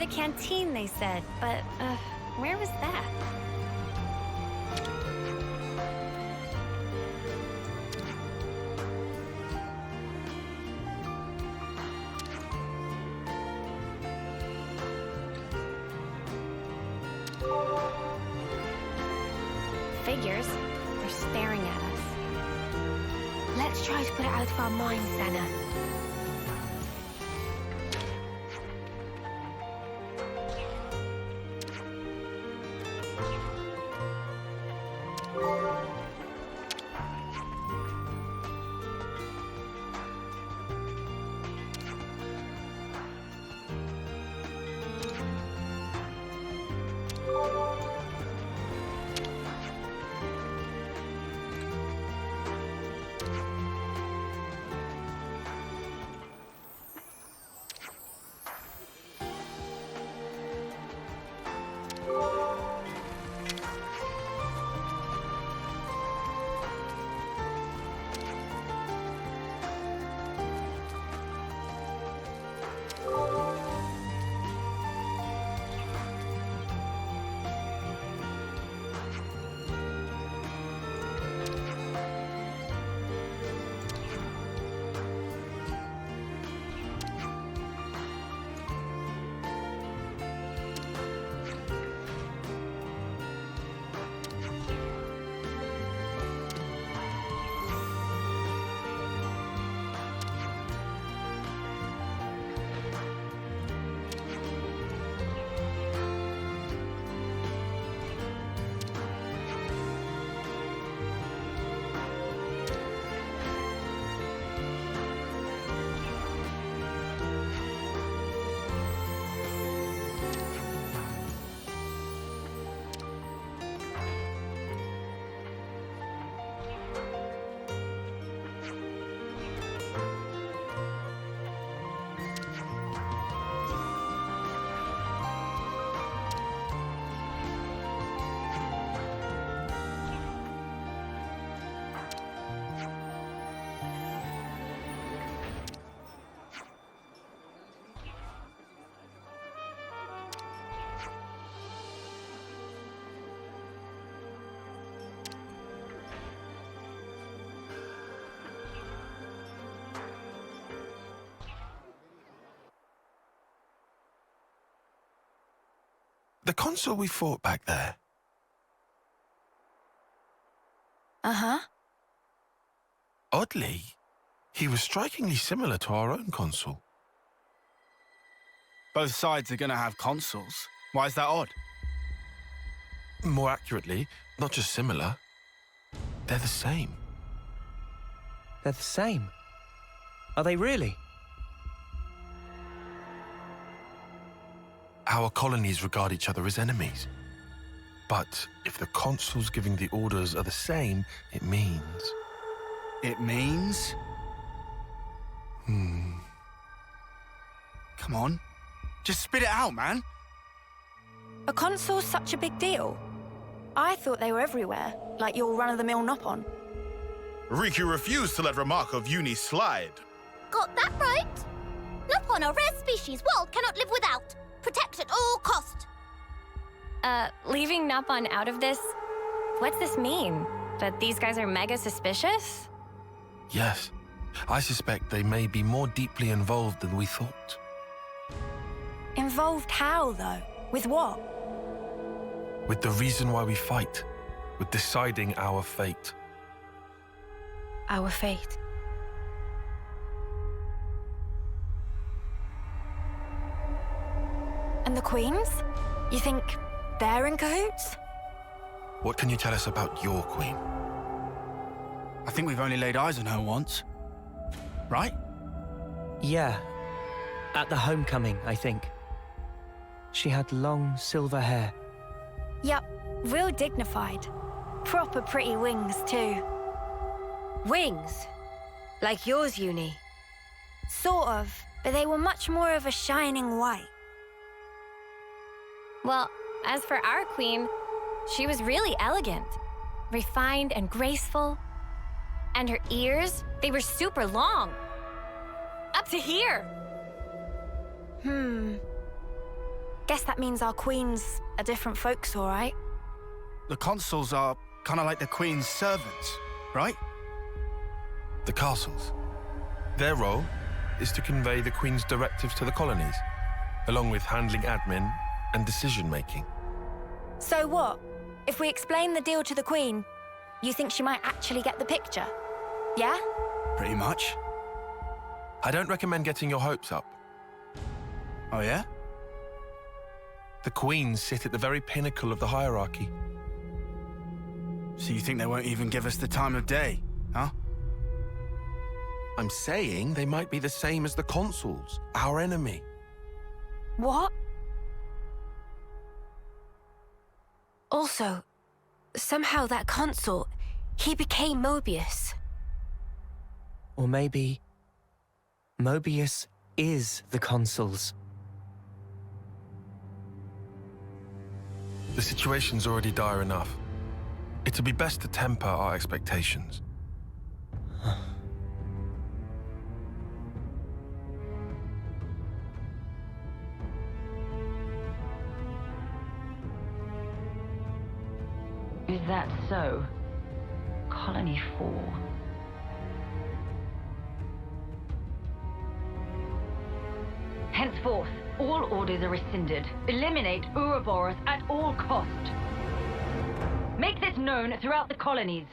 the canteen, they said, but, where was that? Figures are staring at us. Let's try to put it out of our minds, Senna. The consul we fought back there. Uh-huh. Oddly, he was strikingly similar to our own consul. Both sides are going to have consuls. Why is that odd? More accurately, not just similar, they're the same. They're the same? Are they really? Our colonies regard each other as enemies. But if the consuls giving the orders are the same, it means... It means? Come on. Just spit it out, man. Are consuls such a big deal? I thought they were everywhere, like your run-of-the-mill Nopon. Riku refused to let remark of uni slide. Got that right? Nopon, a rare species world cannot live without. Protect at all cost. Leaving Nopon out of this? What's this mean? That these guys are mega suspicious? Yes, I suspect they may be more deeply involved than we thought. Involved how, though? With what? With the reason why we fight, with deciding our fate. Our fate. And the queens? You think they're in cahoots? What can you tell us about your queen? I think we've only laid eyes on her once. Right? Yeah. At the homecoming, I think. She had long silver hair. Yup, real dignified. Proper pretty wings, too. Wings? Like yours, Uni? Sort of, but they were much more of a shining white. Well, as for our queen, she was really elegant, refined and graceful. And her ears, they were super long. Up to here. Guess that means our queens are different folks, all right? The consuls are kind of like the Queen's servants, right? The castles. Their role is to convey the Queen's directives to the colonies, along with handling admin and decision-making. So what? If we explain the deal to the Queen, you think she might actually get the picture? Yeah? Pretty much. I don't recommend getting your hopes up. Oh, yeah? The Queens sit at the very pinnacle of the hierarchy. So you think they won't even give us the time of day, huh? I'm saying they might be the same as the consuls, our enemy. What? Also, somehow that consul, he became Mobius. Or maybe Mobius is the consuls. The situation's already dire enough. It'd be best to temper our expectations. Is that so? Colony 4. Henceforth, all orders are rescinded. Eliminate Ouroboros at all cost. Make this known throughout the colonies.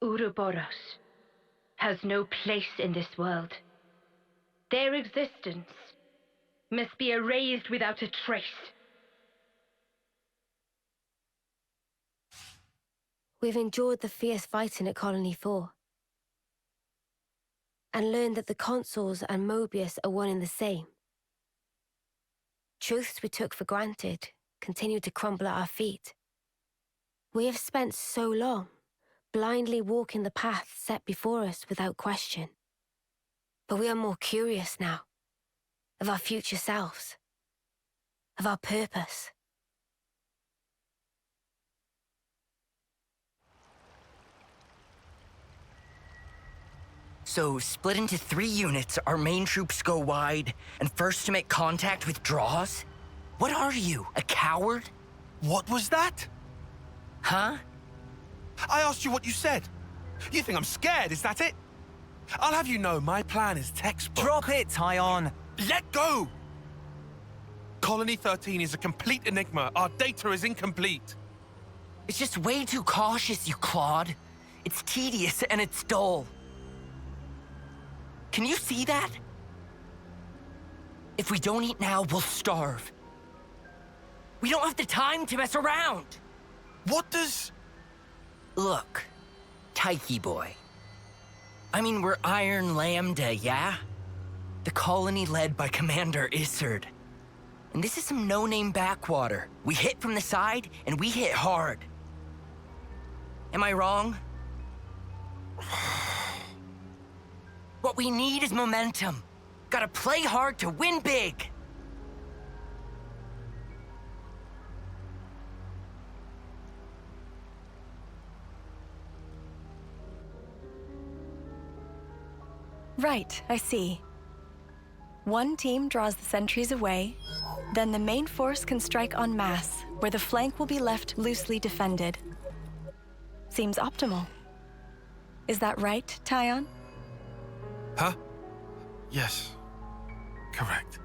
Ouroboros has no place in this world. Their existence must be erased without a trace. We've endured the fierce fighting at Colony 4. And learned that the consuls and Mobius are one and the same. Truths we took for granted continue to crumble at our feet. We have spent so long blindly walking the path set before us without question. But we are more curious now, of our future selves, of our purpose. So, split into 3 units, our main troops go wide, and first to make contact withdraws? What are you, a coward? What was that? Huh? I asked you what you said. You think I'm scared, is that it? I'll have you know my plan is textbook. Drop it, Tyon! Let go! Colony 13 is a complete enigma. Our data is incomplete. It's just way too cautious, you clod. It's tedious and it's dull. Can you see that? If we don't eat now, we'll starve. We don't have the time to mess around. What does... Look, Taiki boy. I mean, we're Iron Lambda, yeah? The colony led by Commander Isard. And this is some no-name backwater. We hit from the side, and we hit hard. Am I wrong? What we need is momentum. Gotta play hard to win big. Right, I see. One team draws the sentries away, then the main force can strike en masse, where the flank will be left loosely defended. Seems optimal. Is that right, Tyon? Huh? Yes. Correct.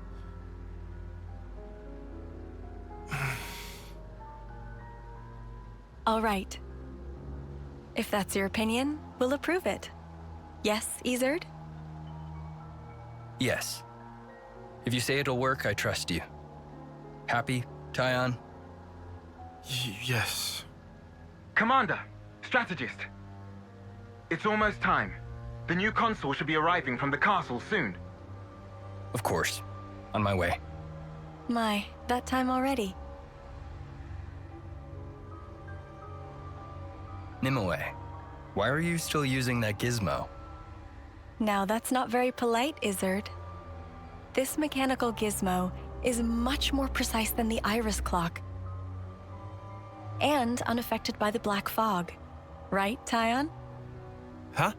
All right. If that's your opinion, we'll approve it. Yes, Isard? Yes. If you say it'll work, I trust you. Happy, Tyon? Yes. Commander, strategist. It's almost time. The new consul should be arriving from the castle soon. Of course. On my way. My, that time already. Nimue, why are you still using that gizmo? Now that's not very polite, Isard. This mechanical gizmo is much more precise than the iris clock. And unaffected by the black fog. Right, Tyon? Huh?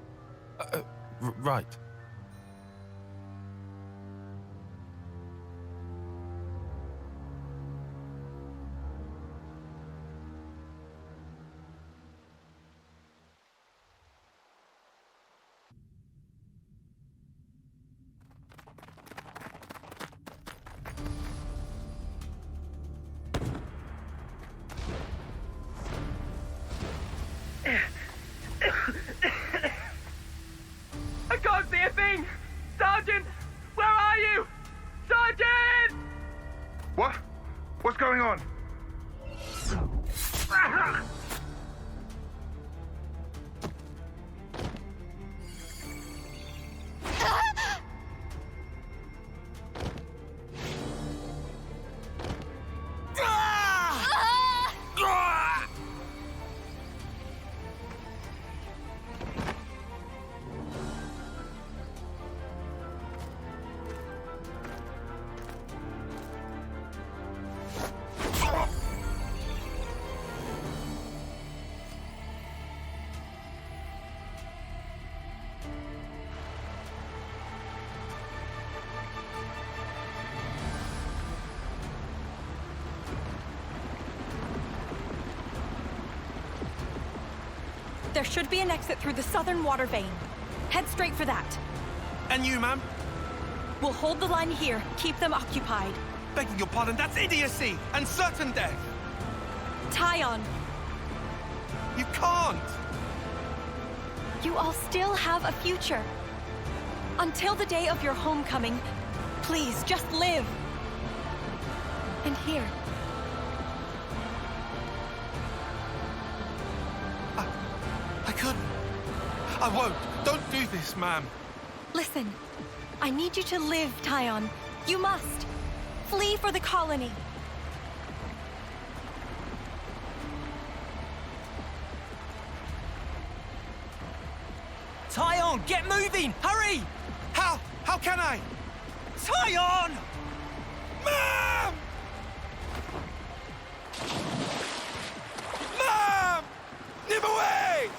Right. I can't see a thing! Sergeant! Where are you? Sergeant! What? What's going on? There should be an exit through the southern water vein. Head straight for that. And you, ma'am? We'll hold the line here, keep them occupied. Begging your pardon, that's idiocy and certain death. Tyon, You can't. you all still have a future. Until the day of your homecoming, please just live. And here. I couldn't. I won't. Don't do this, ma'am. Listen, I need you to live, Tyon. You must. Flee for the colony. Tyon, get moving! Hurry! How? How can I? Tyon! Ma'am! Ma'am! Nib away!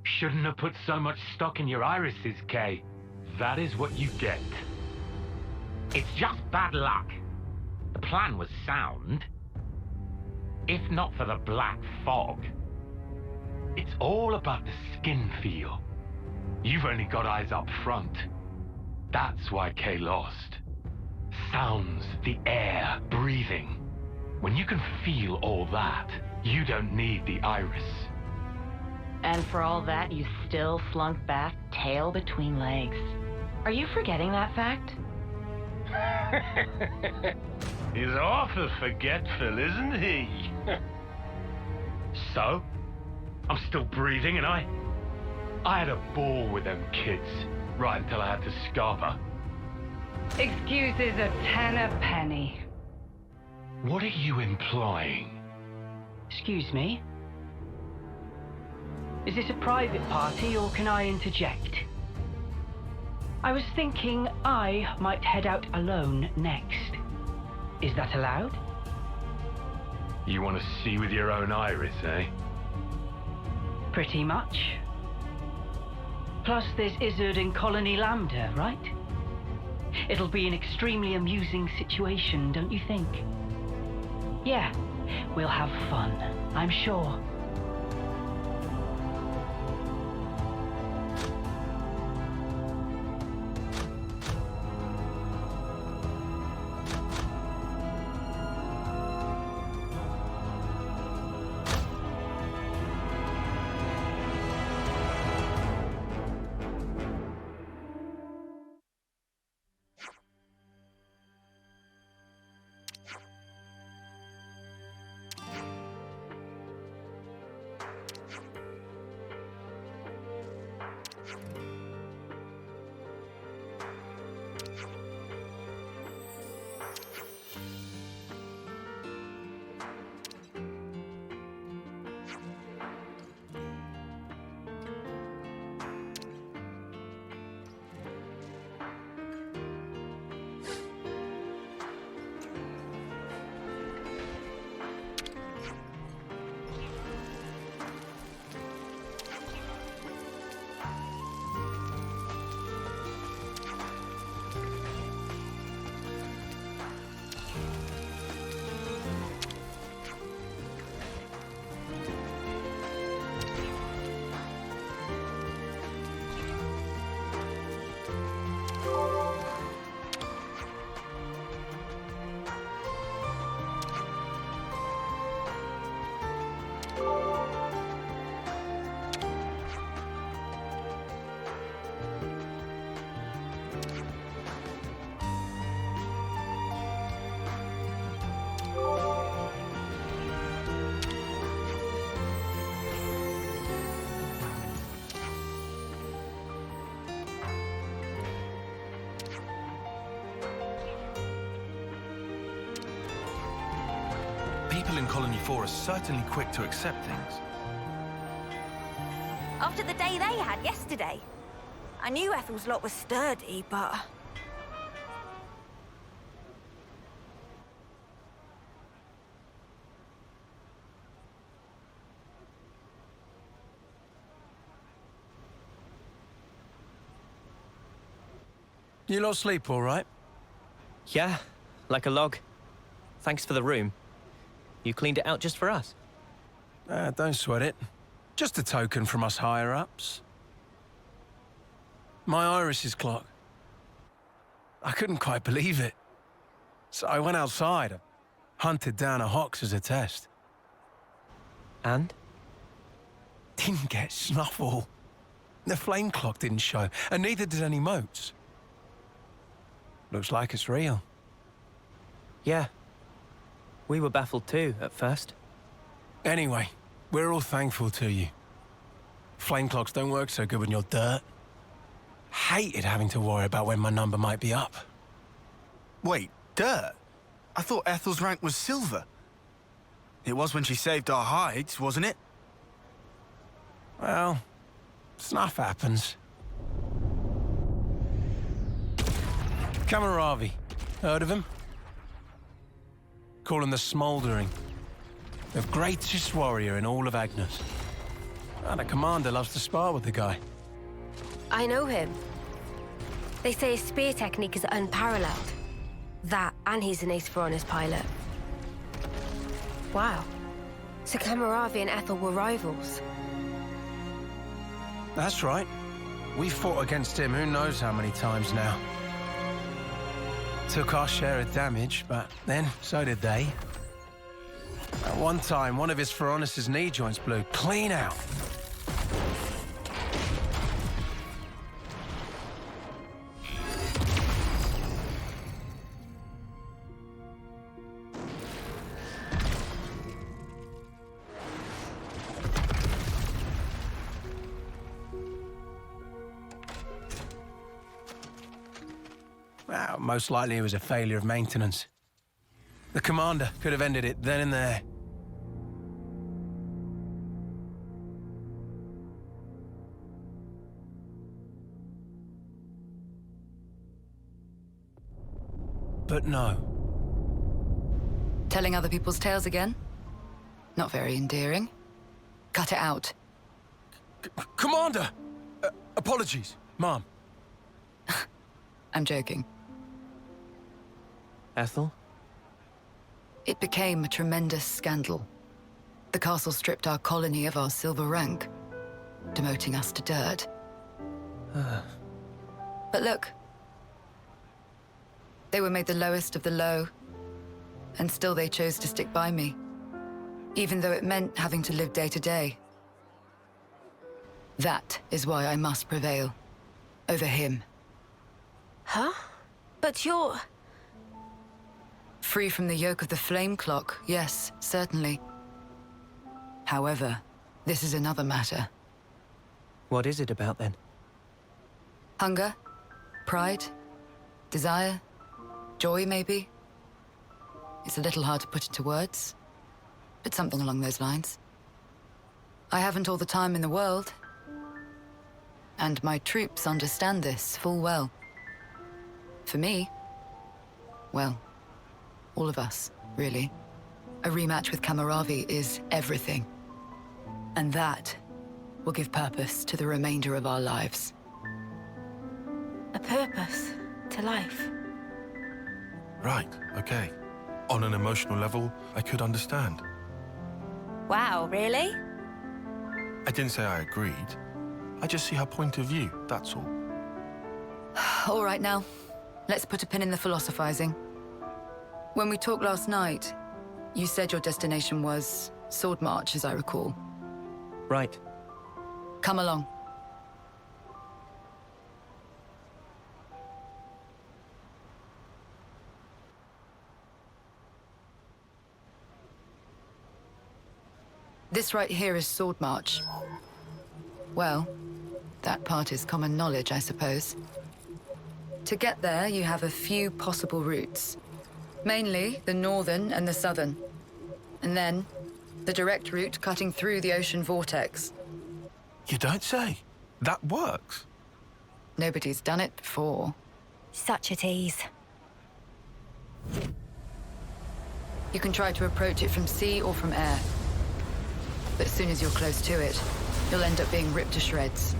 Shouldn't have put so much stock in your irises, Kay. That is what you get. It's just bad luck. The plan was sound. If not for the black fog. It's all about the skin feel. You've only got eyes up front. That's why Kay lost. Sounds, the air, breathing. When you can feel all that, you don't need the iris. And for all that, you still slunk back, tail between legs. Are you forgetting that fact? He's awful forgetful, isn't he? So? I'm still breathing, and I had a ball with them kids, right until I had to scarper. Excuses a penny. What are you implying? Excuse me? Is this a private party, or can I interject? I was thinking I might head out alone next. Is that allowed? You want to see with your own iris, eh? Pretty much. Plus, there's Izzard and Colony Lambda, right? It'll be an extremely amusing situation, don't you think? Yeah, we'll have fun, I'm sure. people in Colony 4 are certainly quick to accept things. After the day they had yesterday. I knew Ethel's lot was sturdy, but... You lot sleep all right? Yeah, like a log. Thanks for the room. You cleaned it out just for us. Don't sweat it. Just a token from us higher-ups. My Iris's clock. I couldn't quite believe it. So I went outside, hunted down a Hox as a test. And? Didn't get snuffle. The flame clock didn't show, and neither did any motes. Looks like it's real. Yeah. We were baffled too, at first. Anyway, we're all thankful to you. Flame clocks don't work so good when you're dirt. Hated having to worry about when my number might be up. Wait, dirt? I thought Ethel's rank was silver. It was when she saved our hides, wasn't it? Well, stuff happens. Kamaravi. Heard of him? Call him the Smouldering. The greatest warrior in all of Agnes. And a commander loves to spar with the guy. I know him. They say his spear technique is unparalleled. That, and he's an ace for honest pilot. Wow. So Kamaravi and Ethel were rivals. That's right. We fought against him who knows how many times now. Took our share of damage, but then so did they. At one time, one of his Feronis' knee joints blew clean out. Well, most likely it was a failure of maintenance. The commander could have ended it then and there. But no. Telling other people's tales again? Not very endearing. Cut it out. Commander! Apologies, Mom. I'm joking. Ethel? It became a tremendous scandal. The castle stripped our colony of our silver rank, demoting us to dirt. But look. They were made the lowest of the low, and still they chose to stick by me, even though it meant having to live day to day. That is why I must prevail over him. Huh? But you're... Free from the yoke of the flame clock, yes, certainly. However, this is another matter. What is it about then? Hunger? Pride? Desire? Joy, maybe? It's a little hard to put into words, but something along those lines. I haven't all the time in the world, and my troops understand this full well. For me, well, all of us, really. A rematch with Kamaravi is everything. And that will give purpose to the remainder of our lives. A purpose to life. Right, okay. On an emotional level, I could understand. Wow, really? I didn't say I agreed. I just see her point of view, that's all. All right now, let's put a pin in the philosophizing. When we talked last night, you said your destination was Sword March, as I recall. Right. Come along. This right here is Sword March. Well, that part is common knowledge, I suppose. To get there, you have a few possible routes. Mainly the northern and the southern. And then, the direct route cutting through the ocean vortex. You don't say. That works. Nobody's done it before. Such a tease. You can try to approach it from sea or from air. But as soon as you're close to it, you'll end up being ripped to shreds.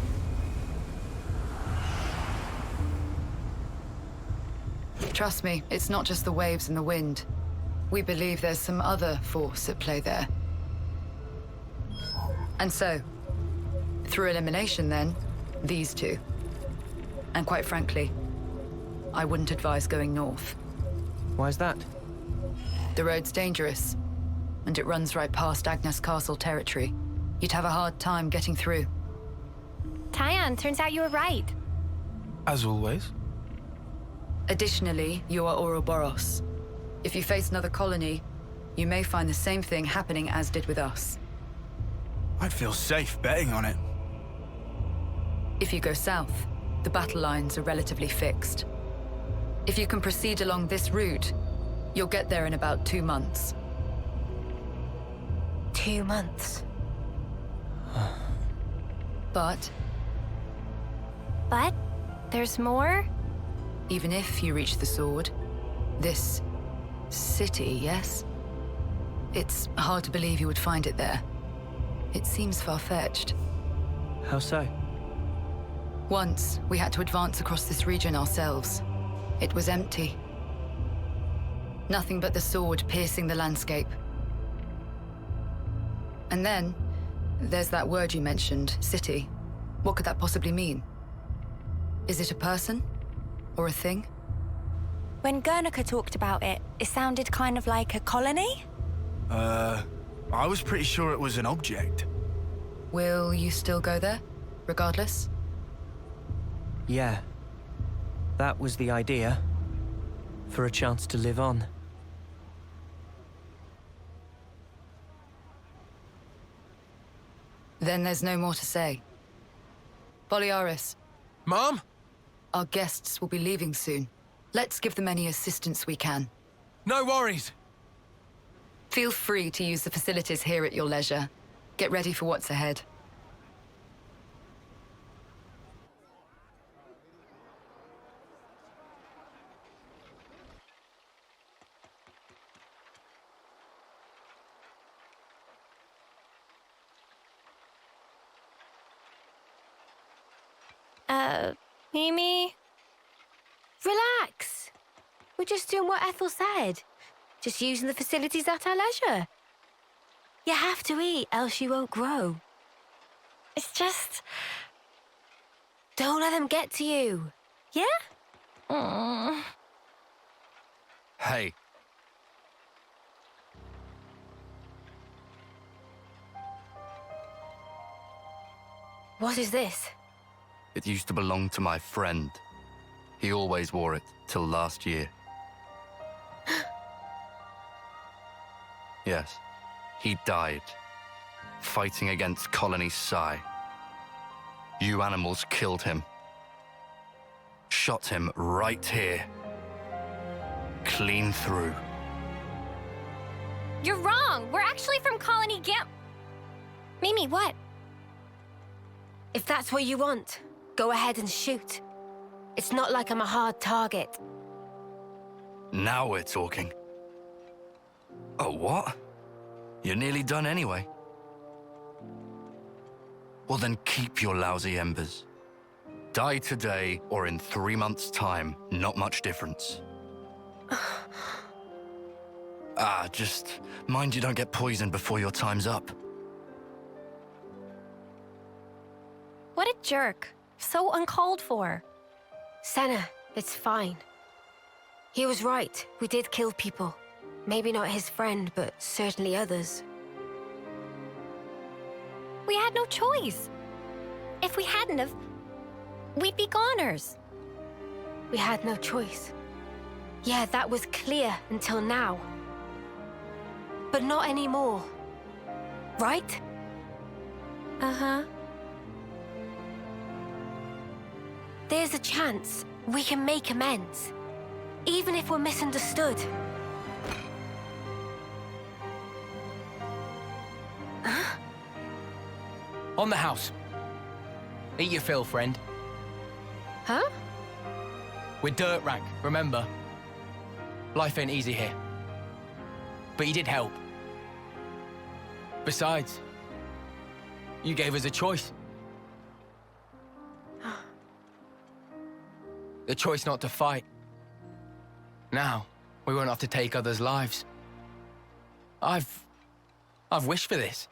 Trust me, it's not just the waves and the wind. We believe there's some other force at play there. And so, through elimination then, these two. And quite frankly, I wouldn't advise going north. Why's that? The road's dangerous, and it runs right past Agnes Castle territory. You'd have a hard time getting through. Tyan, turns out you were right. As always. Additionally, you are Ouroboros. If you face another colony, you may find the same thing happening as did with us. I'd feel safe betting on it. If you go south, the battle lines are relatively fixed. If you can proceed along this route, you'll get there in about 2 months. 2 months? But there's more? even if you reach the sword, this city, yes? It's hard to believe you would find it there. It seems far-fetched. How so? Once, we had to advance across this region ourselves. It was empty. Nothing but the sword piercing the landscape. And then, there's that word you mentioned, city. What could that possibly mean? Is it a person? Or a thing? When Guernica talked about it, it sounded kind of like a colony? I was pretty sure it was an object. Will you still go there, regardless? Yeah. That was the idea. For a chance to live on. Then there's no more to say. Boliaris. Mom? Our guests will be leaving soon. Let's give them any assistance we can. No worries. Feel free to use the facilities here at your leisure. Get ready for what's ahead. Mimi? Relax. We're just doing what Ethel said. Just using the facilities at our leisure. You have to eat, else you won't grow. It's just... Don't let them get to you. Yeah? Hey. What is this? It used to belong to my friend. He always wore it till last year. Yes, he died, fighting against Colony Psi. You animals killed him. Shot him right here. Clean through. You're wrong! We're actually from Colony Gam... Mimi, what? If that's what you want, go ahead and shoot. It's not like I'm a hard target. Now we're talking. Oh, what? You're nearly done anyway. Well then keep your lousy embers. Die today or in 3 months' time, not much difference. Just mind you don't get poisoned before your time's up. What a jerk. So uncalled for. Senna, it's fine. He was right. We did kill people. Maybe not his friend, but certainly others. We had no choice. If we hadn't have, we'd be goners. We had no choice. Yeah, that was clear until now. But not anymore. Right? Uh-huh. There's a chance we can make amends, even if we're misunderstood. On the house. Eat your fill, friend. Huh? We're dirt rank, remember? Life ain't easy here. But you did help. Besides, you gave us a choice. The choice not to fight. Now, we won't have to take others' lives. I've wished for this.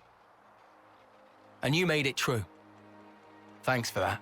And you made it true. Thanks for that.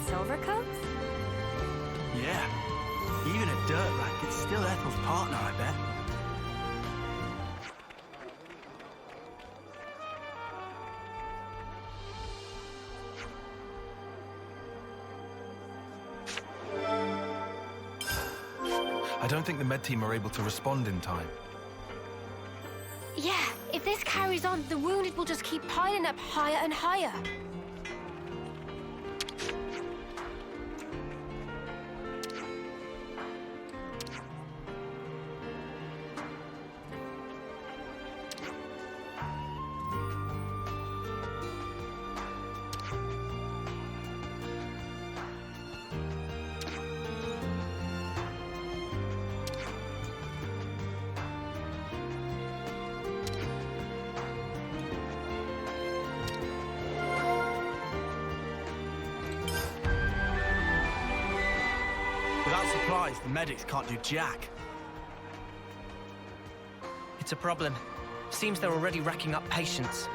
Silvercoats? Yeah. Even a dirt rat, it's still Ethel's partner, I bet. I don't think the med team are able to respond in time. Yeah, if this carries on, the wounded will just keep piling up higher and higher. supplies, the medics can't do jack. It's a problem. Seems they're already racking up patients.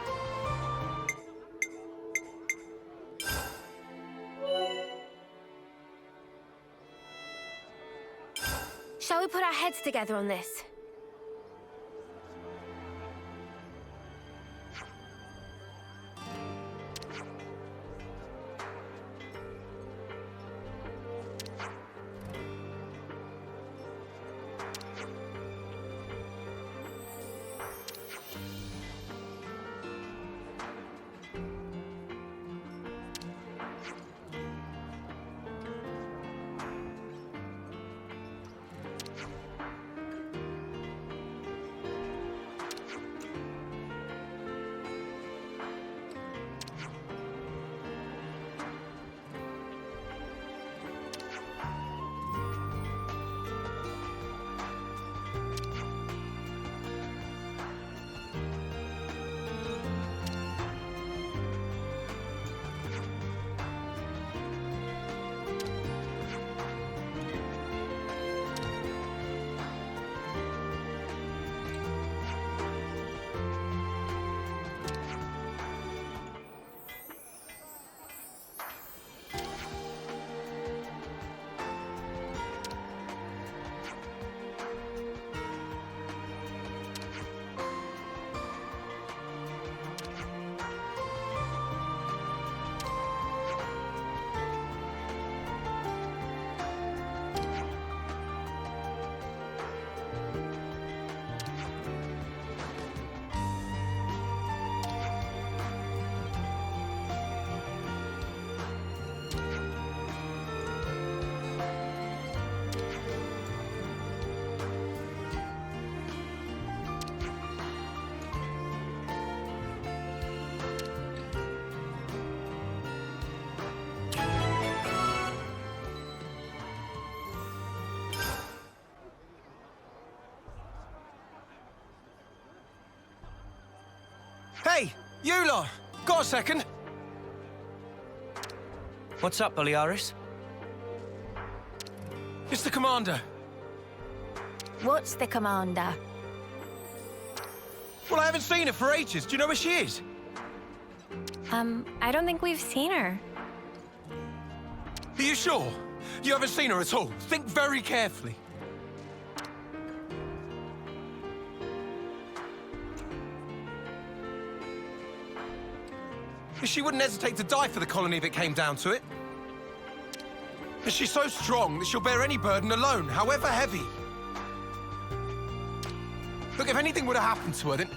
Shall we put our heads together on this? Hey, you lot! Got a second? What's up, Boliaris? It's the commander. What's the commander? Well, I haven't seen her for ages. Do you know where she is? I don't think we've seen her. Are you sure? You haven't seen her at all? Think very carefully. She wouldn't hesitate to die for the colony if it came down to it. And she's so strong that she'll bear any burden alone, however heavy. Look, if anything would have happened to her, then...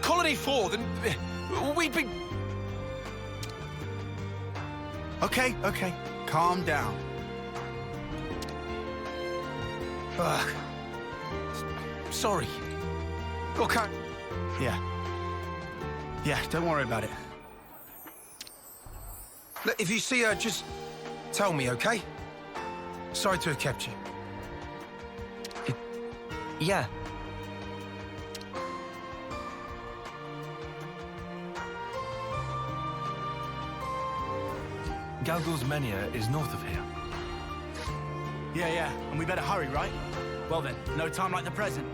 Colony 4, then... we'd be... Okay. Calm down. Ugh. Sorry. Okay. Yeah, don't worry about it. Look, if you see her, just tell me, okay? Sorry to have kept you. Yeah. Galgul's Menia is north of here. Yeah, and we better hurry, right? Well then, no time like the present.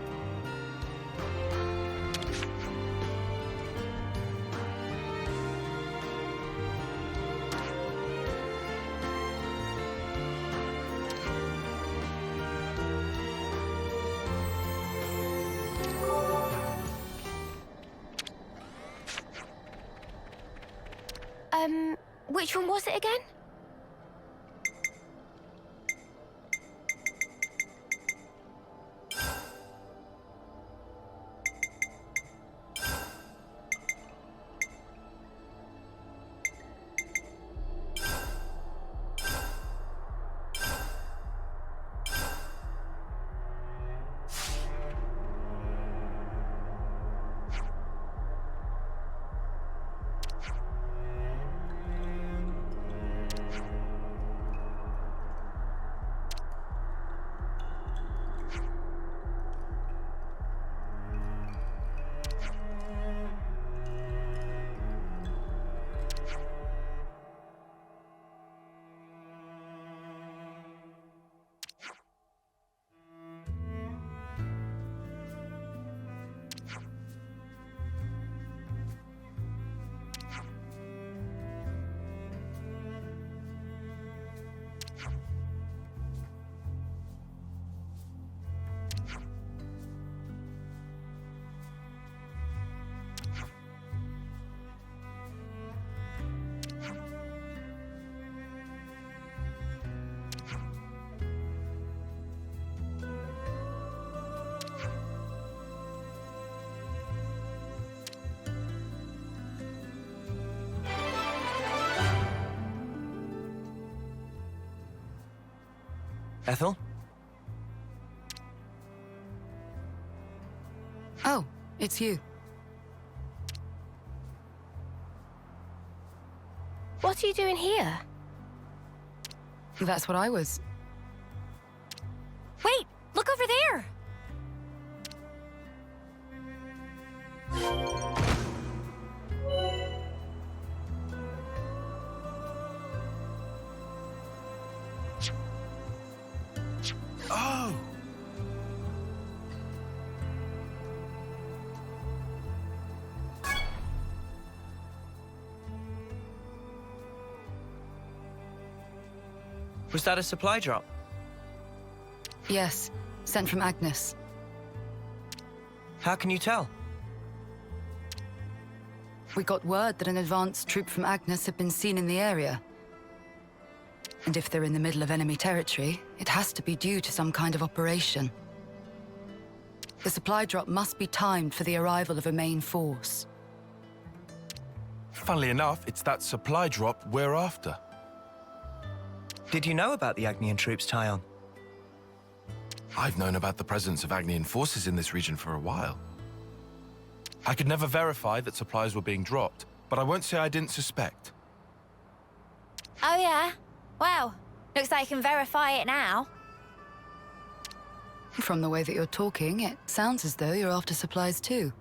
Which one was it again? Ethel? Oh, it's you. What are you doing here? That's what I was. Wait! Look over there! Oh! Was that a supply drop? Yes, sent from Agnes. How can you tell? We got word that an advanced troop from Agnes had been seen in the area. And if they're in the middle of enemy territory, it has to be due to some kind of operation. The supply drop must be timed for the arrival of a main force. Funnily enough, it's that supply drop we're after. Did you know about the Agnian troops, Tyon? I've known about the presence of Agnian forces in this region for a while. I could never verify that supplies were being dropped, but I won't say I didn't suspect. Oh yeah? Well, looks like you can verify it now. From the way that you're talking, it sounds as though you're after supplies too.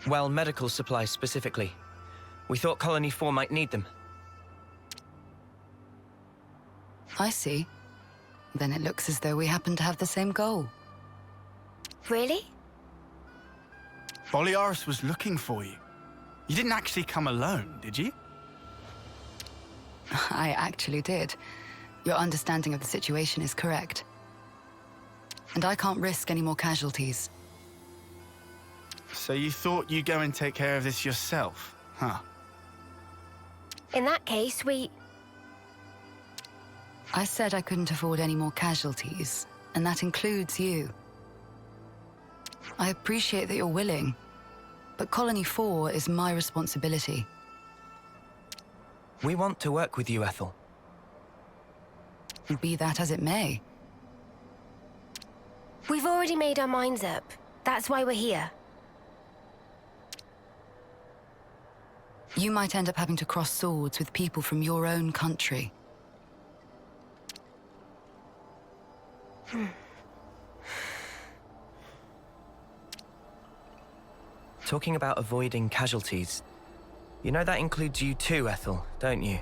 Well, medical supplies specifically. We thought Colony 4 might need them. I see. Then it looks as though we happen to have the same goal. Really? Boliaris was looking for you. You didn't actually come alone, did you? I actually did. Your understanding of the situation is correct. And I can't risk any more casualties. So you thought you'd go and take care of this yourself, huh? In that case, I said I couldn't afford any more casualties, and that includes you. I appreciate that you're willing, but Colony 4 is my responsibility. We want to work with you, Ethel. Be that as it may. we've already made our minds up. That's why we're here. You might end up having to cross swords with people from your own country. Talking about avoiding casualties, you know that includes you too, Ethel, don't you?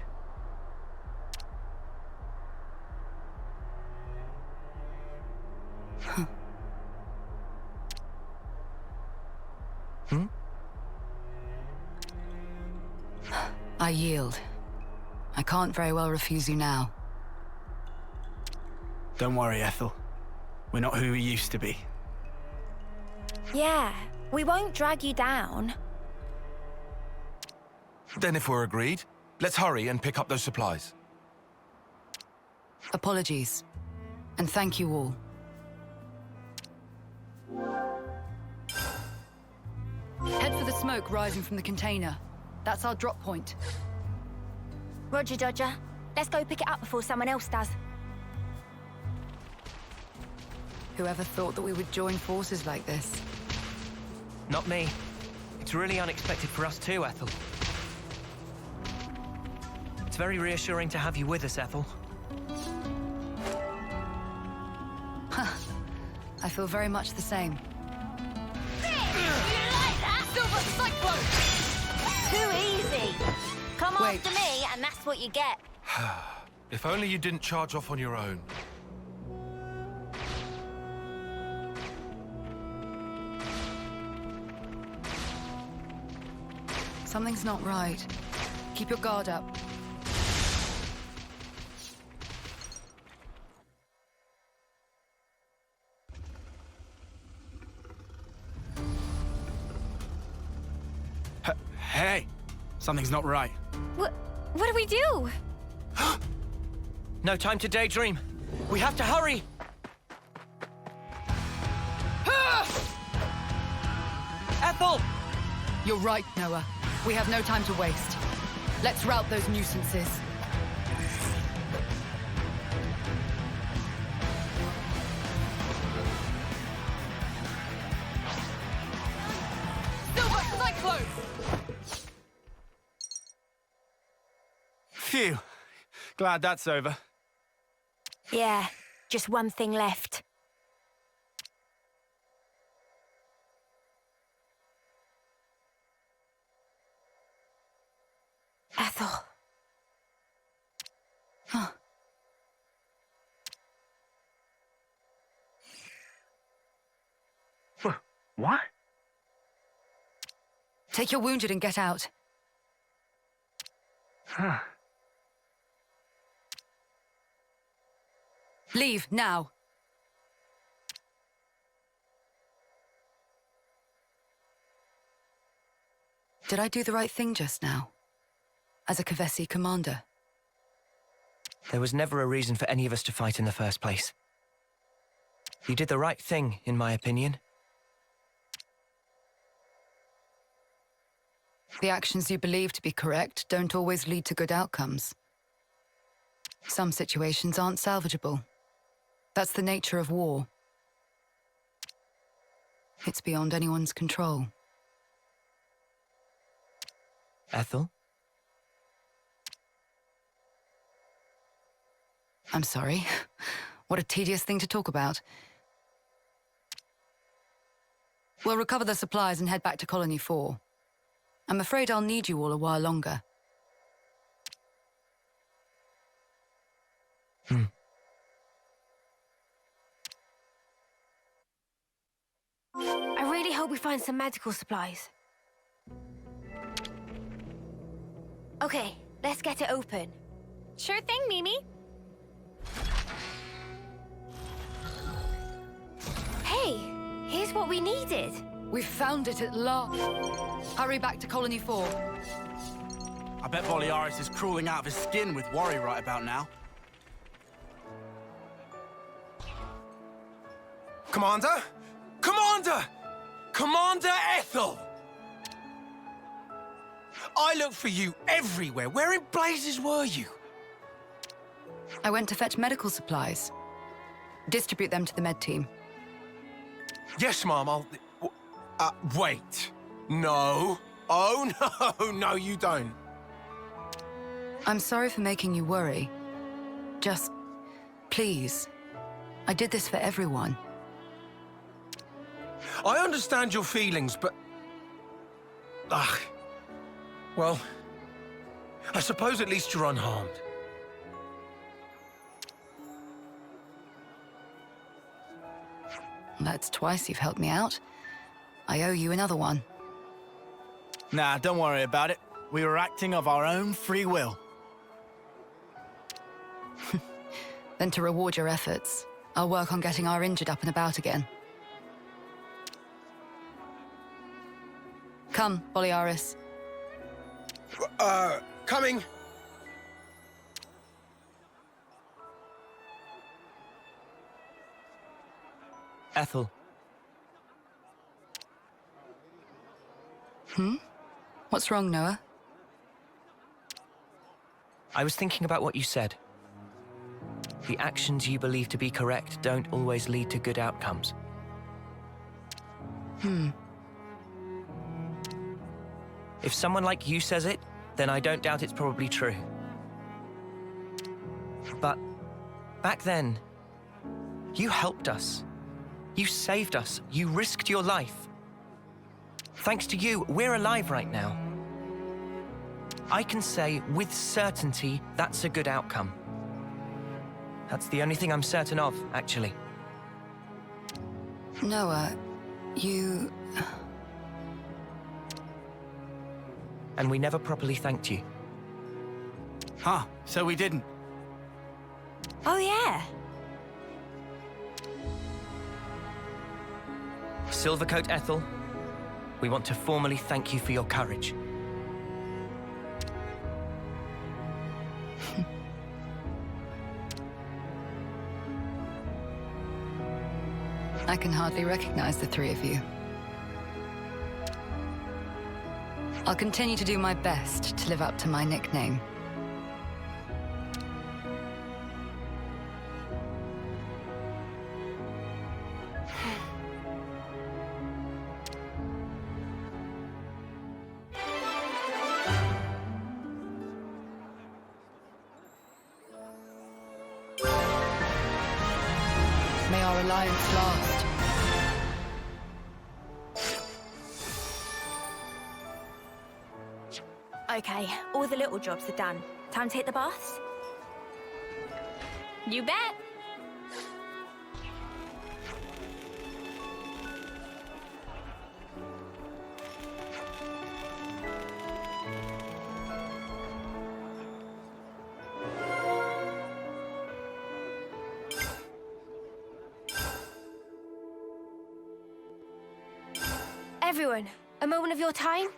Huh. I yield. I can't very well refuse you now. Don't worry, Ethel. We're not who we used to be. Yeah, we won't drag you down. Then if we're agreed, let's hurry and pick up those supplies. Apologies. And thank you all. Head for the smoke rising from the container. That's our drop point. Roger, Dodger. Let's go pick it up before someone else does. Whoever thought that we would join forces like this? Not me. It's really unexpected for us too, Ethel. It's very reassuring to have you with us, Ethel. I feel very much the same. Too easy. Come after me, and that's what you get. If only you didn't charge off on your own. Something's not right. Keep your guard up. Hey! Something's not right. What do we do? No time to daydream. We have to hurry! Ethel! You're right, Noah. We have no time to waste. Let's rout those nuisances. Phew. Glad that's over. Yeah, just one thing left. Ethel. Huh. What? Take your wounded and get out. Huh. Leave, now. Did I do the right thing just now? As a Kavesi commander? There was never a reason for any of us to fight in the first place. You did the right thing, in my opinion. The actions you believe to be correct don't always lead to good outcomes. Some situations aren't salvageable. That's the nature of war. It's beyond anyone's control. Ethel? I'm sorry. What a tedious thing to talk about. We'll recover the supplies and head back to Colony 4. I'm afraid I'll need you all a while longer. I really hope we find some medical supplies. Okay, let's get it open. Sure thing, Mimi. Hey, here's what we needed. We've found it at last. Hurry back to Colony 4. I bet Boliaris is crawling out of his skin with worry right about now. Commander? Commander! Commander Ethel! I looked for you everywhere. Where in blazes were you? I went to fetch medical supplies. Distribute them to the med team. Yes, Mom, I'll... wait. No. Oh, no, no, you don't. I'm sorry for making you worry. Just, please. I did this for everyone. I understand your feelings, but... Well, I suppose at least you're unharmed. That's twice you've helped me out. I owe you another one. Nah, don't worry about it. We were acting of our own free will. Then to reward your efforts, I'll work on getting our injured up and about again. Come, Boliaris. Coming. Ethel. What's wrong, Noah? I was thinking about what you said. The actions you believe to be correct don't always lead to good outcomes. If someone like you says it, then I don't doubt it's probably true. But back then, you helped us. You saved us. You risked your life. Thanks to you, we're alive right now. I can say with certainty that's a good outcome. That's the only thing I'm certain of, actually. Noah, you... And we never properly thanked you. Huh, so we didn't. Oh, yeah. Silvercoat Ethel, we want to formally thank you for your courage. I can hardly recognize the three of you. I'll continue to do my best to live up to my nickname. Alliance last. Okay, all the little jobs are done. Time to hit the baths? You bet. Everyone, a moment of your time?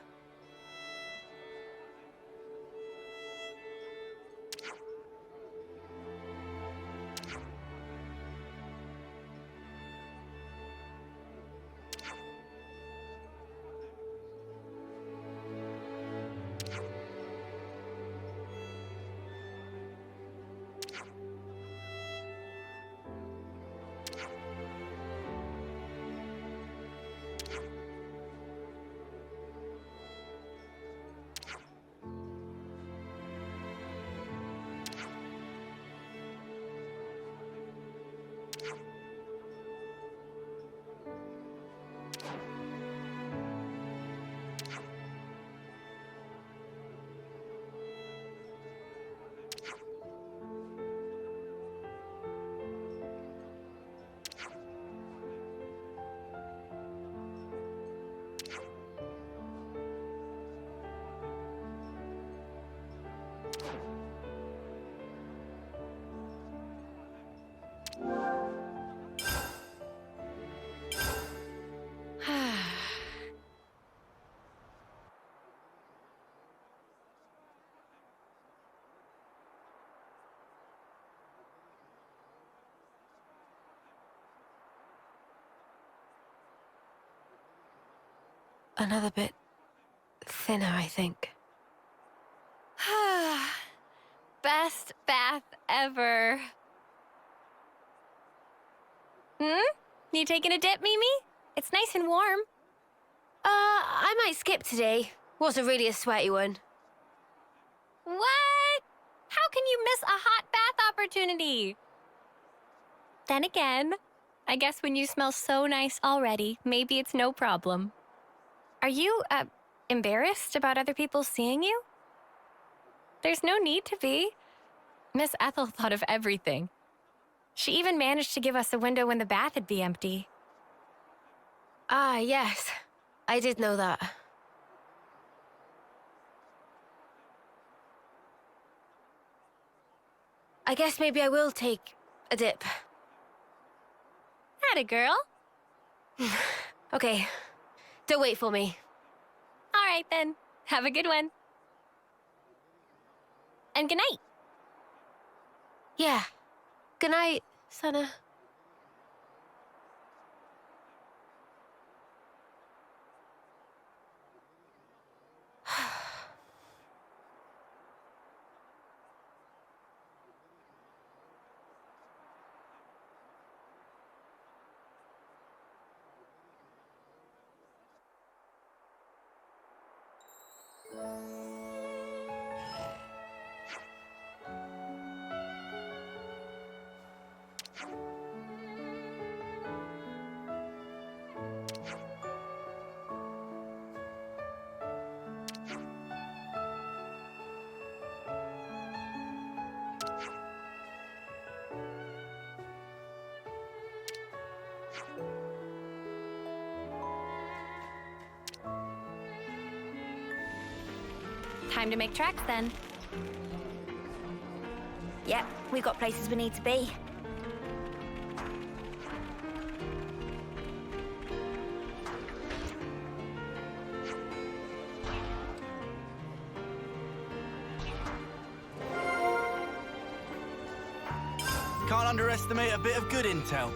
Another bit thinner, I think. Best bath ever. You taking a dip, Mimi? It's nice and warm. I might skip today. Wasn't really a sweaty one. What? How can you miss a hot bath opportunity? Then again, I guess when you smell so nice already, maybe it's no problem. Are you, embarrassed about other people seeing you? There's no need to be. Miss Ethel thought of everything. She even managed to give us a window when the bath would be empty. Ah, yes. I did know that. I guess maybe I will take a dip. Atta girl. Okay. Don't wait for me. All right, then. Have a good one. And good night. Yeah. Good night, Sana. Time to make tracks then. Yep, we've got places we need to be. Can't underestimate a bit of good intel.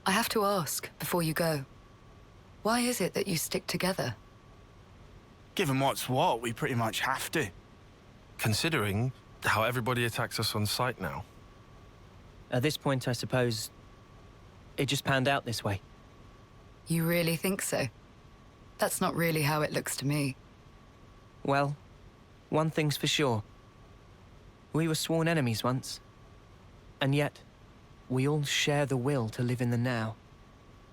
I have to ask before you go. Why is it that you stick together? Given what's what, we pretty much have to. Considering how everybody attacks us on sight now. At this point, I suppose it just panned out this way. You really think so? That's not really how it looks to me. Well, one thing's for sure. We were sworn enemies once. And yet, we all share the will to live in the now.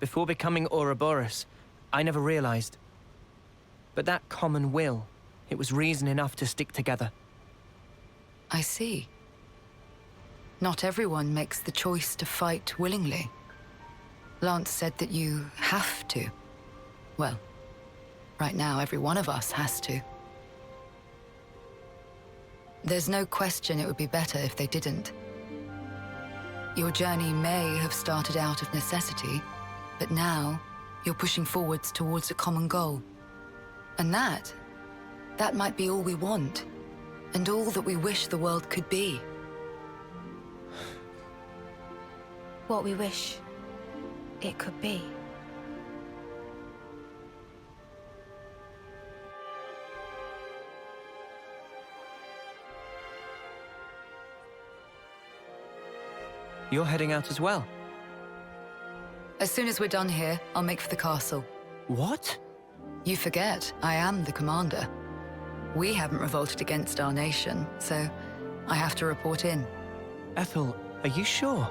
Before becoming Ouroboros, I never realized. But that common will, it was reason enough to stick together. I see. Not everyone makes the choice to fight willingly. Lance said that you have to. Well, right now every one of us has to. There's no question it would be better if they didn't. Your journey may have started out of necessity, but now you're pushing forwards towards a common goal. And that might be all we want, and all that we wish the world could be. What we wish it could be. You're heading out as well? As soon as we're done here, I'll make for the castle. What? You forget, I am the commander. We haven't revolted against our nation, so I have to report in. Ethel, are you sure?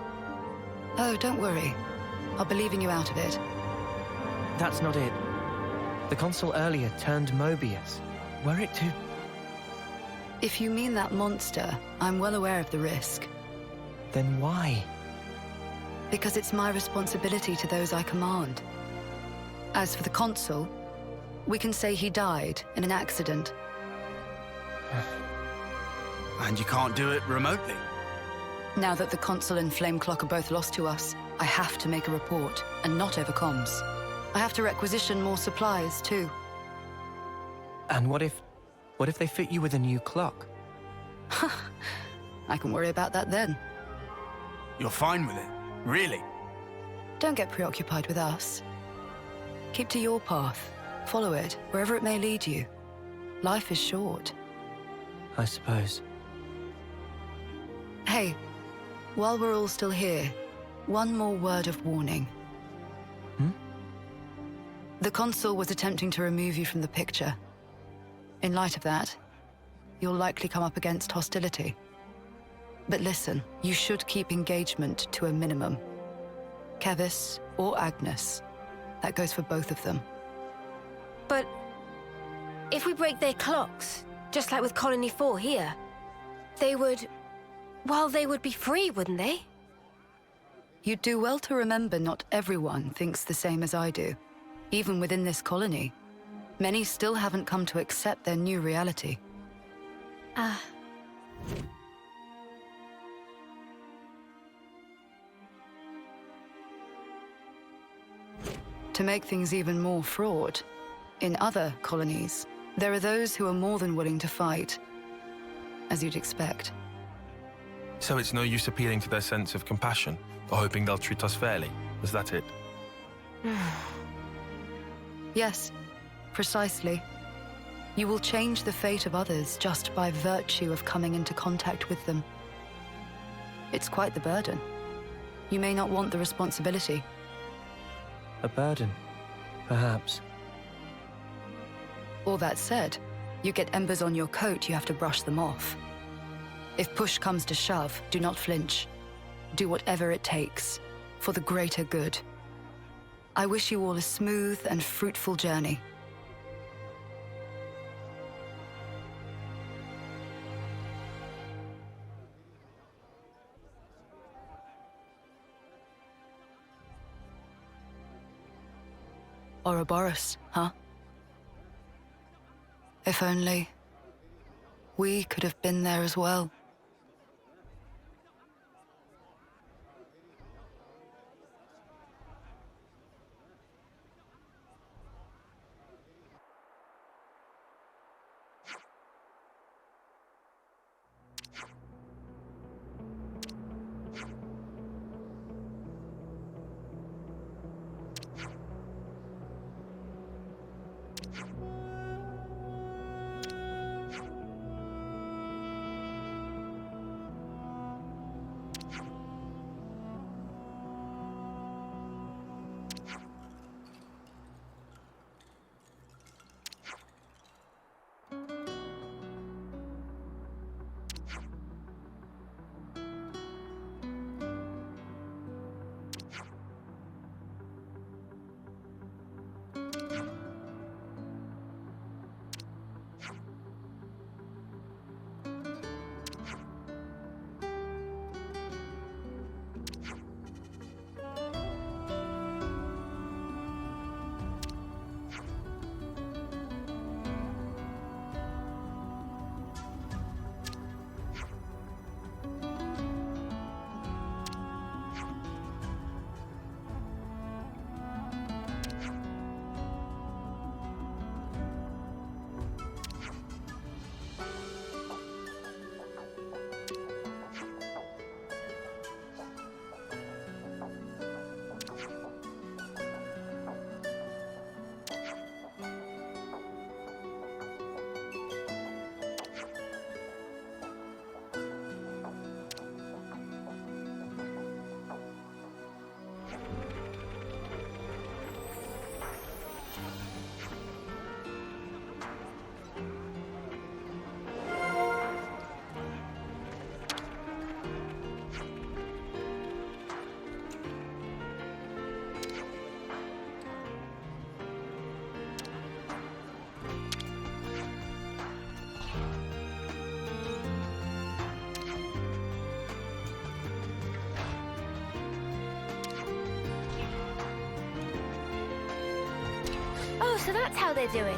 Oh, don't worry. I'll be leaving you out of it. That's not it. The consul earlier turned Mobius. Were it to... If you mean that monster, I'm well aware of the risk. Then why? Because it's my responsibility to those I command. As for the consul, we can say he died in an accident. And you can't do it remotely. Now that the consul and Flame Clock are both lost to us, I have to make a report, and not over comms. I have to requisition more supplies, too. And what if they fit you with a new clock? I can worry about that then. You're fine with it, really? Don't get preoccupied with us. Keep to your path. Follow it, wherever it may lead you. Life is short. I suppose. Hey, while we're all still here, one more word of warning. The consul was attempting to remove you from the picture. In light of that, you'll likely come up against hostility. But listen, you should keep engagement to a minimum. Kevis or Agnes. That goes for both of them. But if we break their clocks, just like with Colony 4 here, they would... well, they would be free, wouldn't they? You'd do well to remember not everyone thinks the same as I do. Even within this colony, many still haven't come to accept their new reality. To make things even more fraught, in other colonies, there are those who are more than willing to fight, as you'd expect. So it's no use appealing to their sense of compassion, or hoping they'll treat us fairly. Is that it? Yes, precisely. You will change the fate of others just by virtue of coming into contact with them. It's quite the burden. You may not want the responsibility. A burden, perhaps. All that said, you get embers on your coat, you have to brush them off. If push comes to shove, do not flinch. Do whatever it takes, for the greater good. I wish you all a smooth and fruitful journey. Ouroboros, huh? If only we could have been there as well. so that's how they're doing.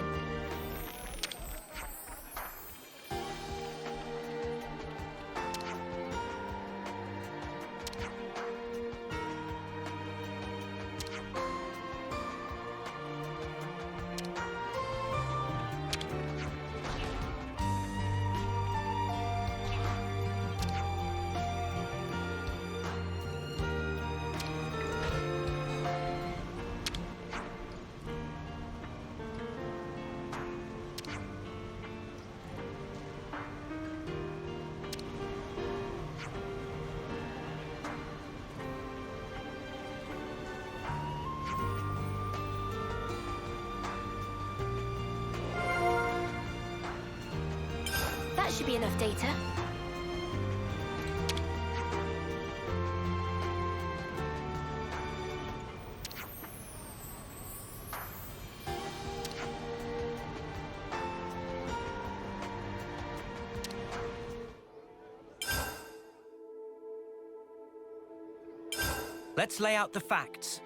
That should be enough data. Let's lay out the facts.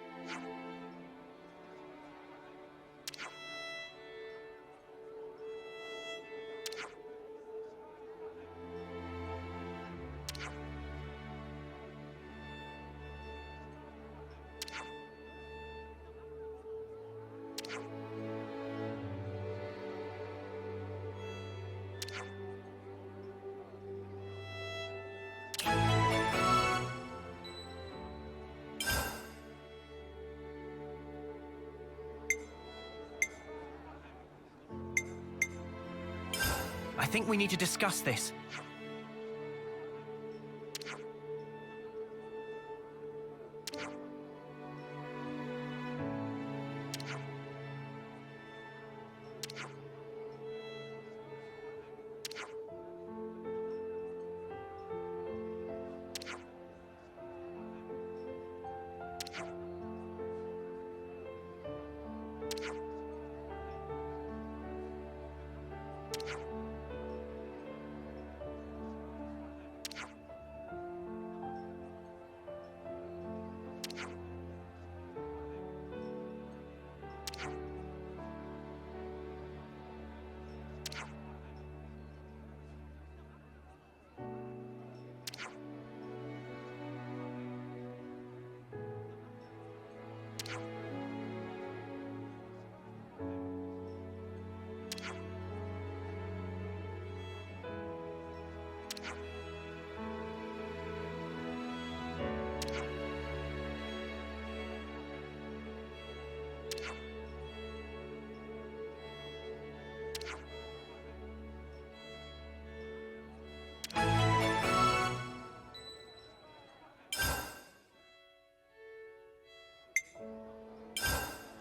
I think we need to discuss this.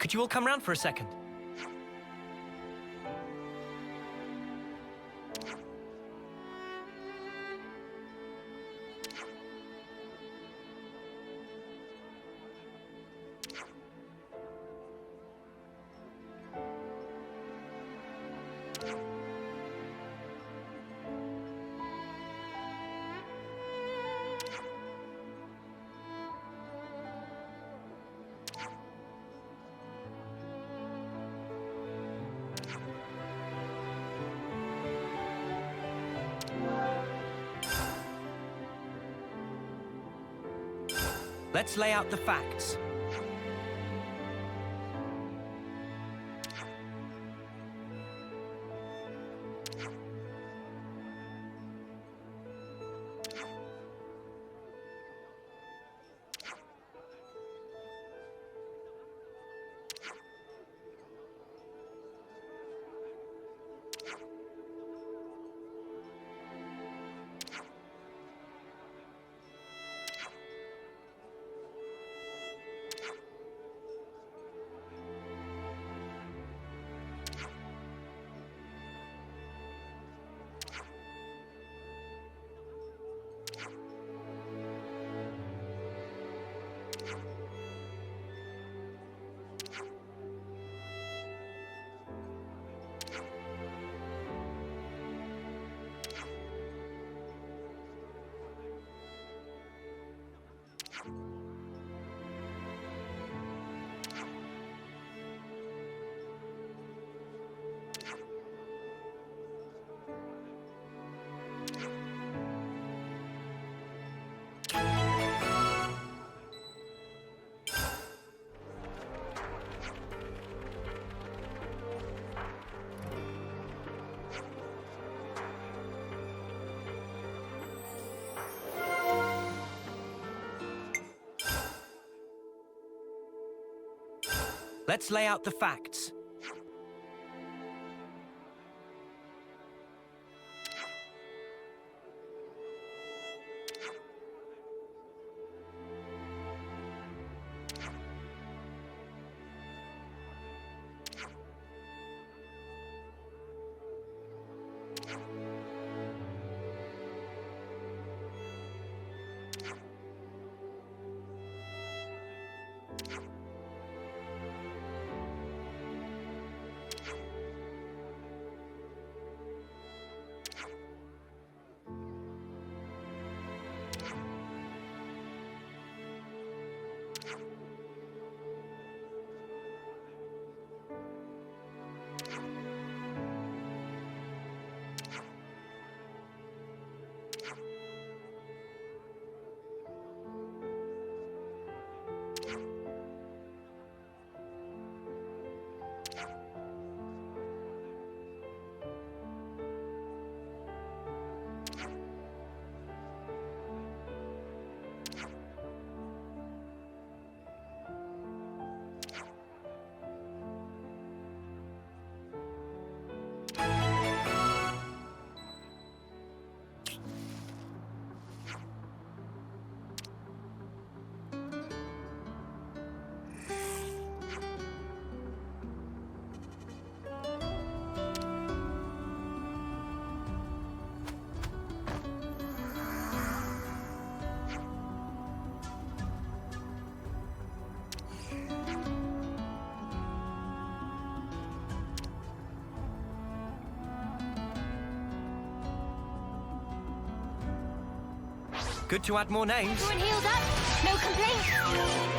Could you all come round for a second? Let's lay out the facts. Let's lay out the facts. Good to add more names. Everyone healed up? No complaints?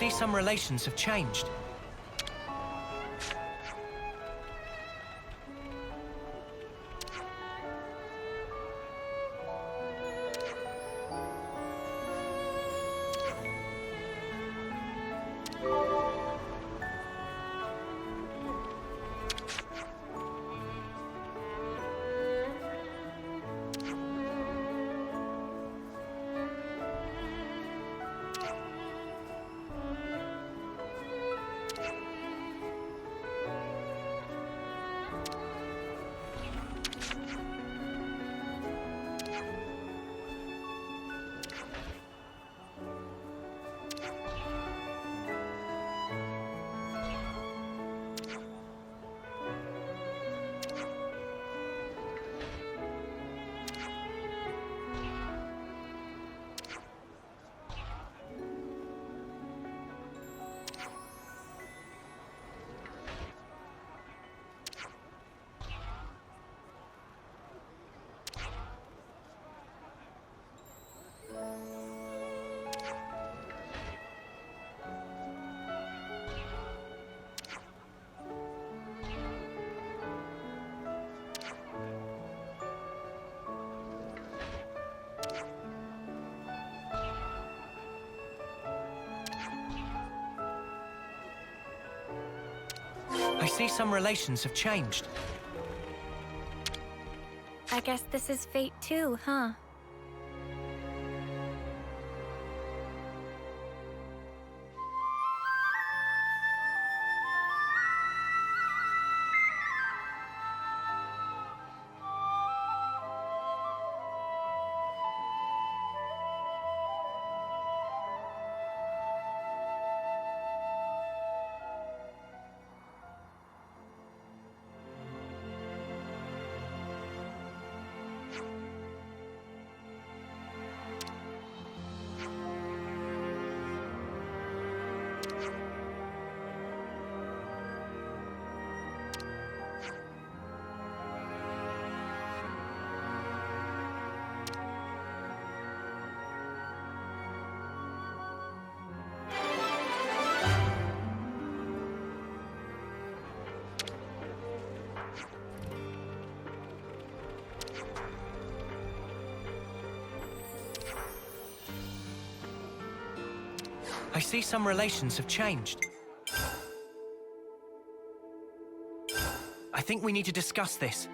see some relations have changed. I see some relations have changed. I guess this is fate too, huh? I see some relations have changed. I think we need to discuss this.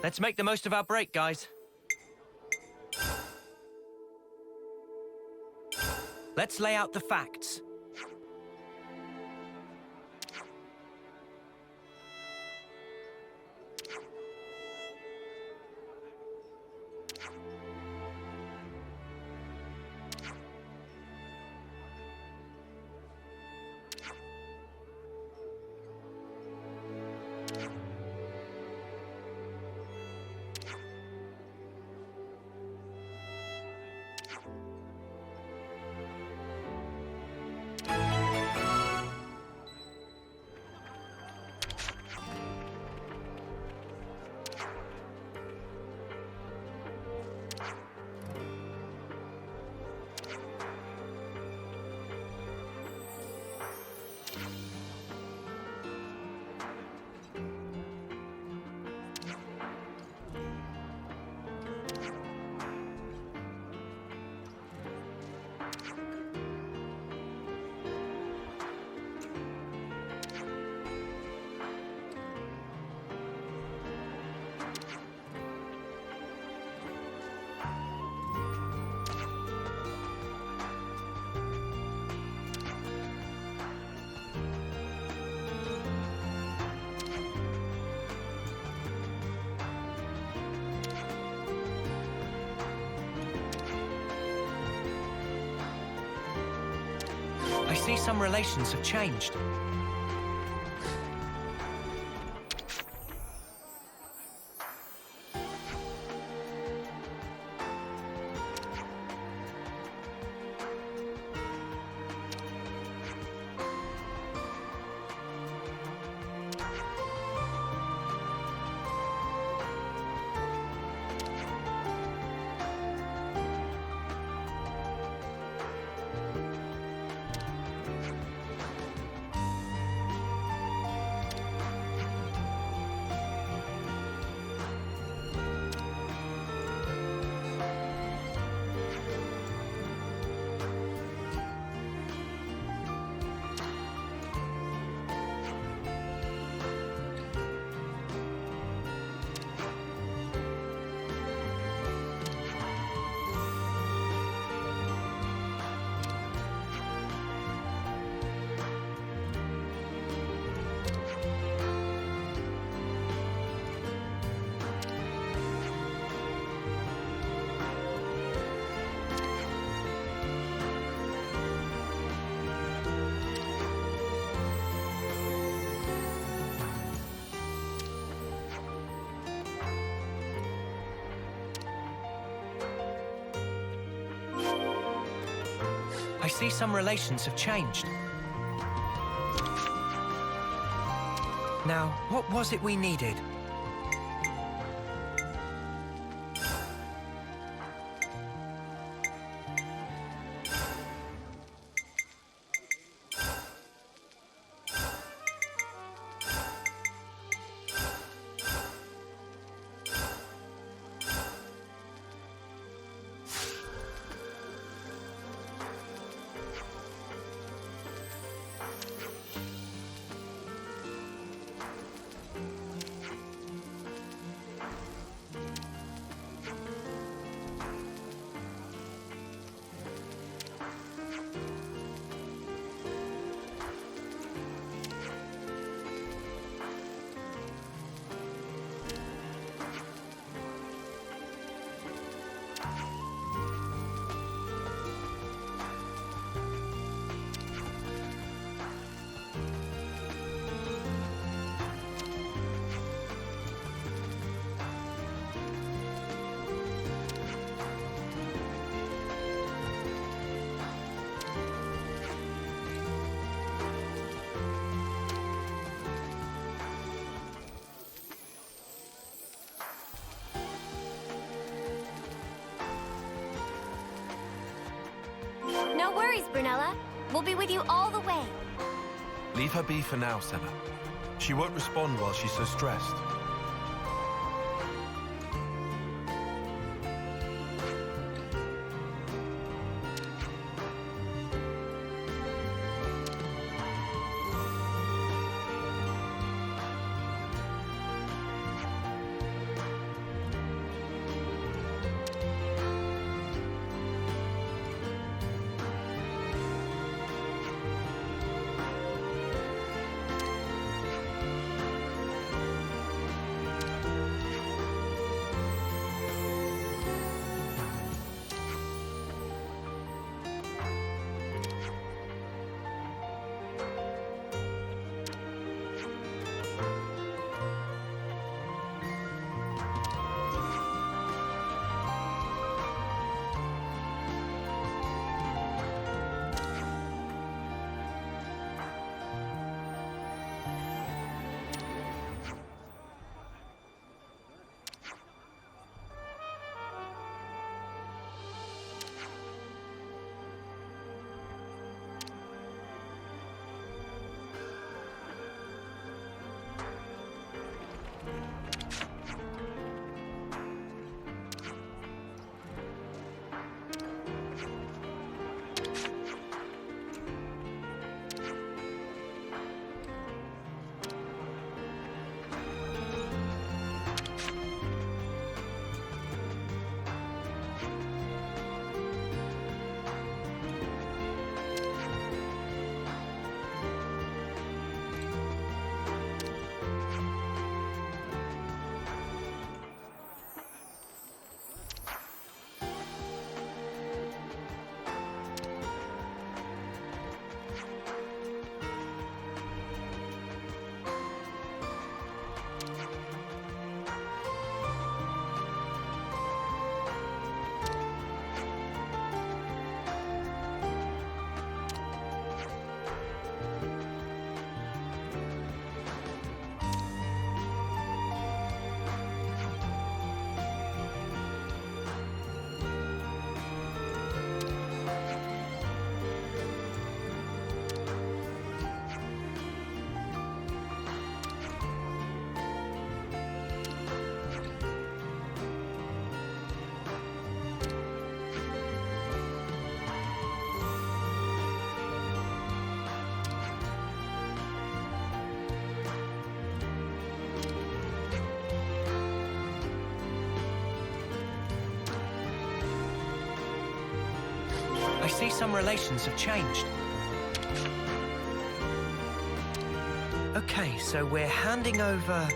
Let's make the most of our break, guys. Let's lay out the facts. I see some relations have changed. I see some relations have changed. Now, what was it we needed? No worries, Brunella. We'll be with you all the way. Leave her be for now, Senna. She won't respond while she's so stressed. see some relations have changed. Okay, so we're handing over...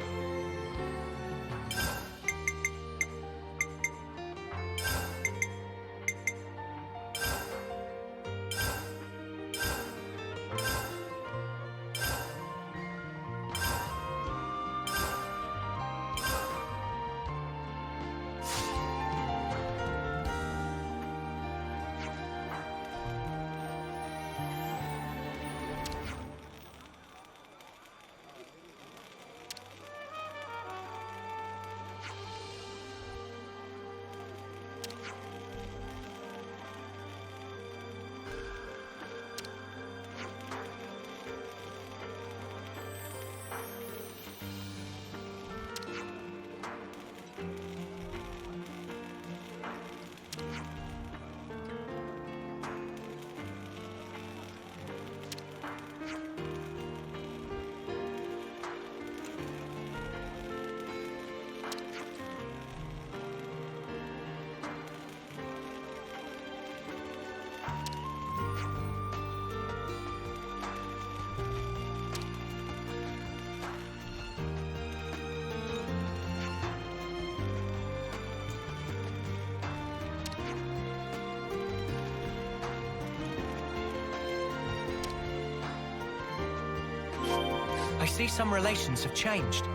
I see some relations have changed.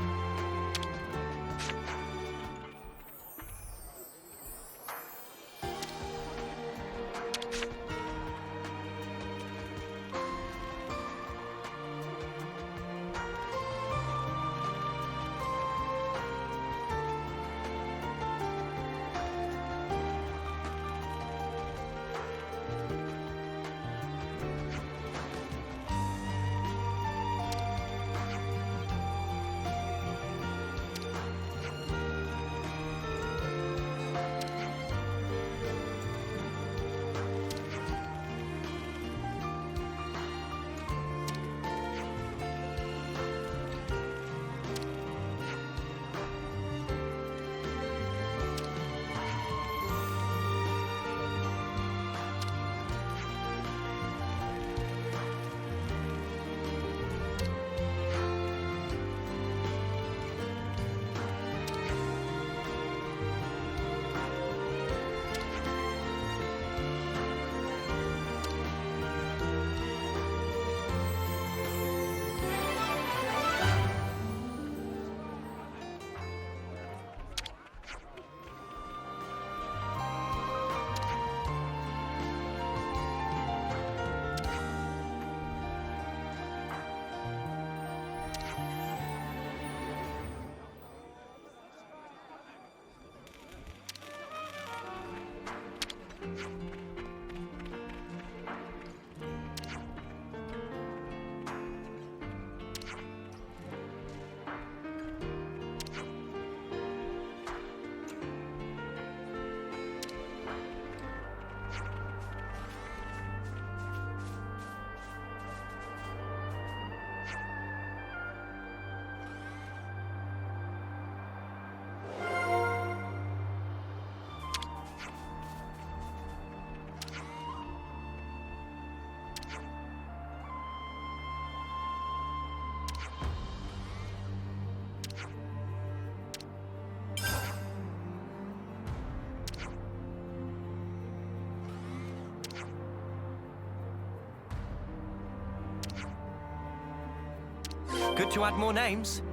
Good to add more names.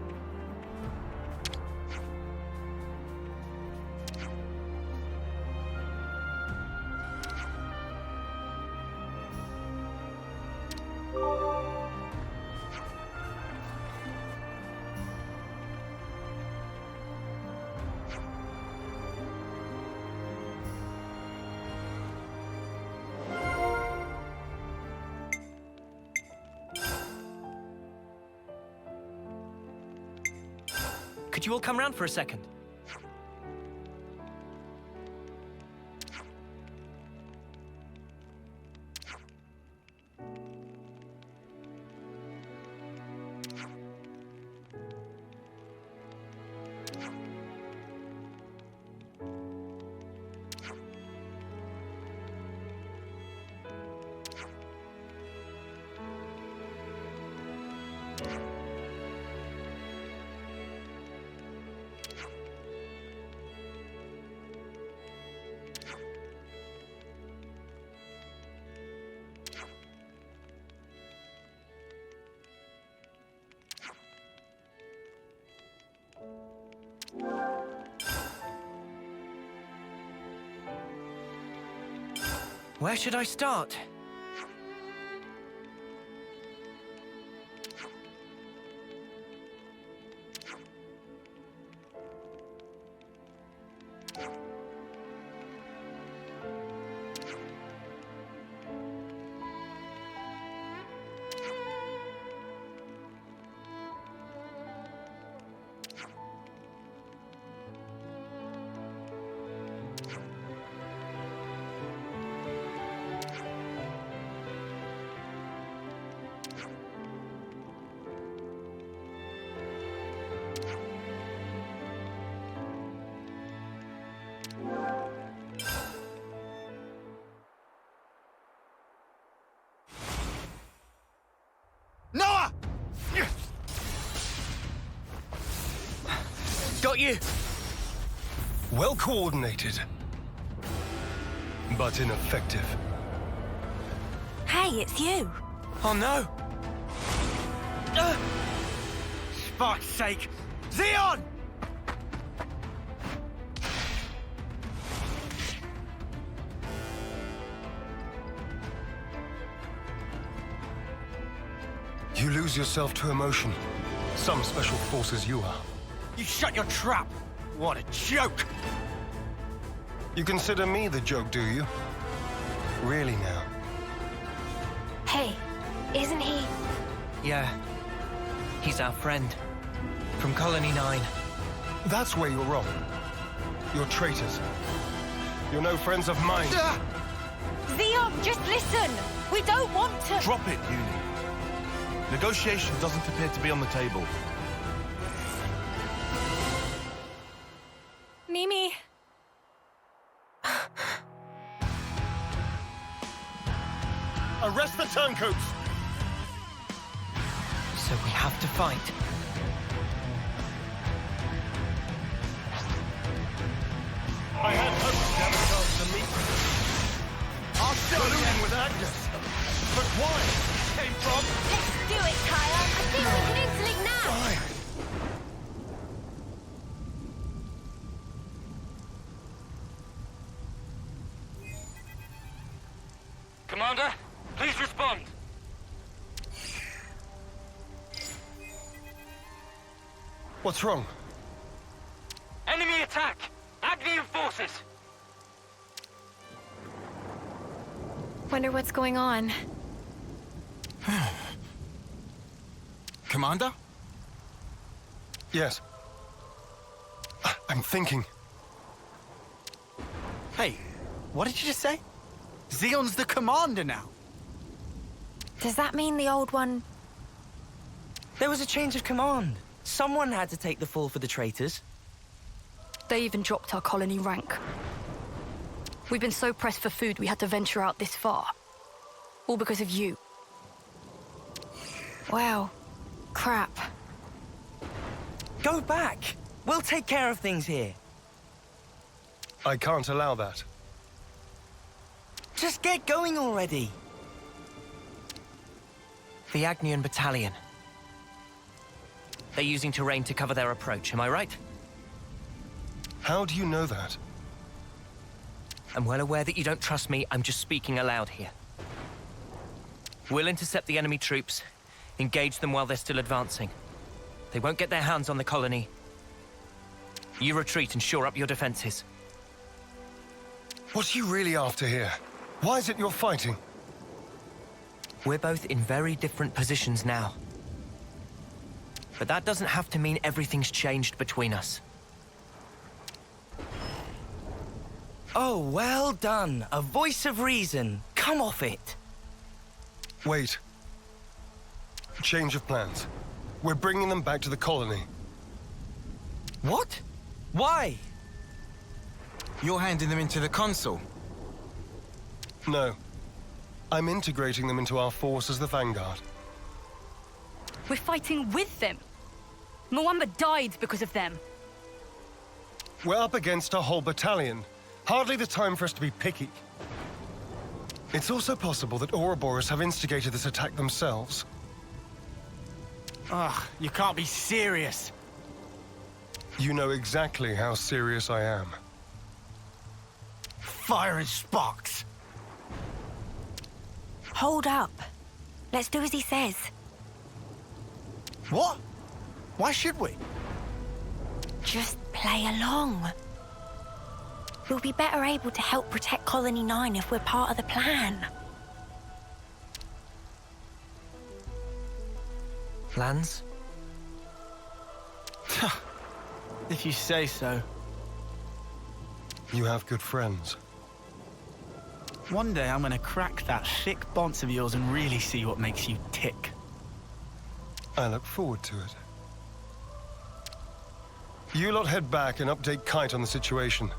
Could you all come round for a second? Where should I start? Noah! Got you! Well coordinated, but ineffective. Hey, it's you. Oh no! Fuck's sake! Xeon! You lose yourself to emotion. Some special forces you are. You shut your trap! What a joke! You consider me the joke, do you? Really now? Hey, isn't he? Yeah. He's our friend. From Colony 9. That's where you're wrong. You're traitors. You're no friends of mine. Xeon, just listen! We don't want to... Drop it, Uni. Negotiation doesn't appear to be on the table. Mimi. Arrest the turncoats! So we have to fight. I had hoped to have a chance to meet you. I'll still in with Agnes. But why? Came from? Let's do it, Kaya. I think we can interlink now. Why? Commander, please respond. What's wrong? Enemy attack! Agnian forces! Wonder what's going on. Commander? Yes. I'm thinking. Hey, what did you just say? Xeon's the commander now. Does that mean the old one... There was a change of command. Someone had to take the fall for the traitors. They even dropped our colony rank. We've been so pressed for food we had to venture out this far. All because of you. Wow. Crap. Go back. We'll take care of things here. I can't allow that. Just get going already. The Agnian battalion. They're using terrain to cover their approach, am I right? How do you know that? I'm well aware that you don't trust me. I'm just speaking aloud here. We'll intercept the enemy troops, engage them while they're still advancing. They won't get their hands on the colony. You retreat and shore up your defenses. What are you really after here? Why is it you're fighting? We're both in very different positions now. But that doesn't have to mean everything's changed between us. Oh, well done. A voice of reason. Come off it. Wait. Change of plans. We're bringing them back to the colony. What? Why? You're handing them into the consul. No. I'm integrating them into our force as the Vanguard. We're fighting with them. Mwamba died because of them. We're up against a whole battalion. Hardly the time for us to be picky. It's also possible that Ouroboros have instigated this attack themselves. Ugh, you can't be serious. You know exactly how serious I am. Fire and sparks. Hold up. Let's do as he says. What? Why should we? Just play along. We'll be better able to help protect Colony 9 if we're part of the plan. Plans? If you say so. You have good friends. One day I'm gonna crack that thick bonce of yours and really see what makes you tick. I look forward to it. You lot head back and update Kite on the situation.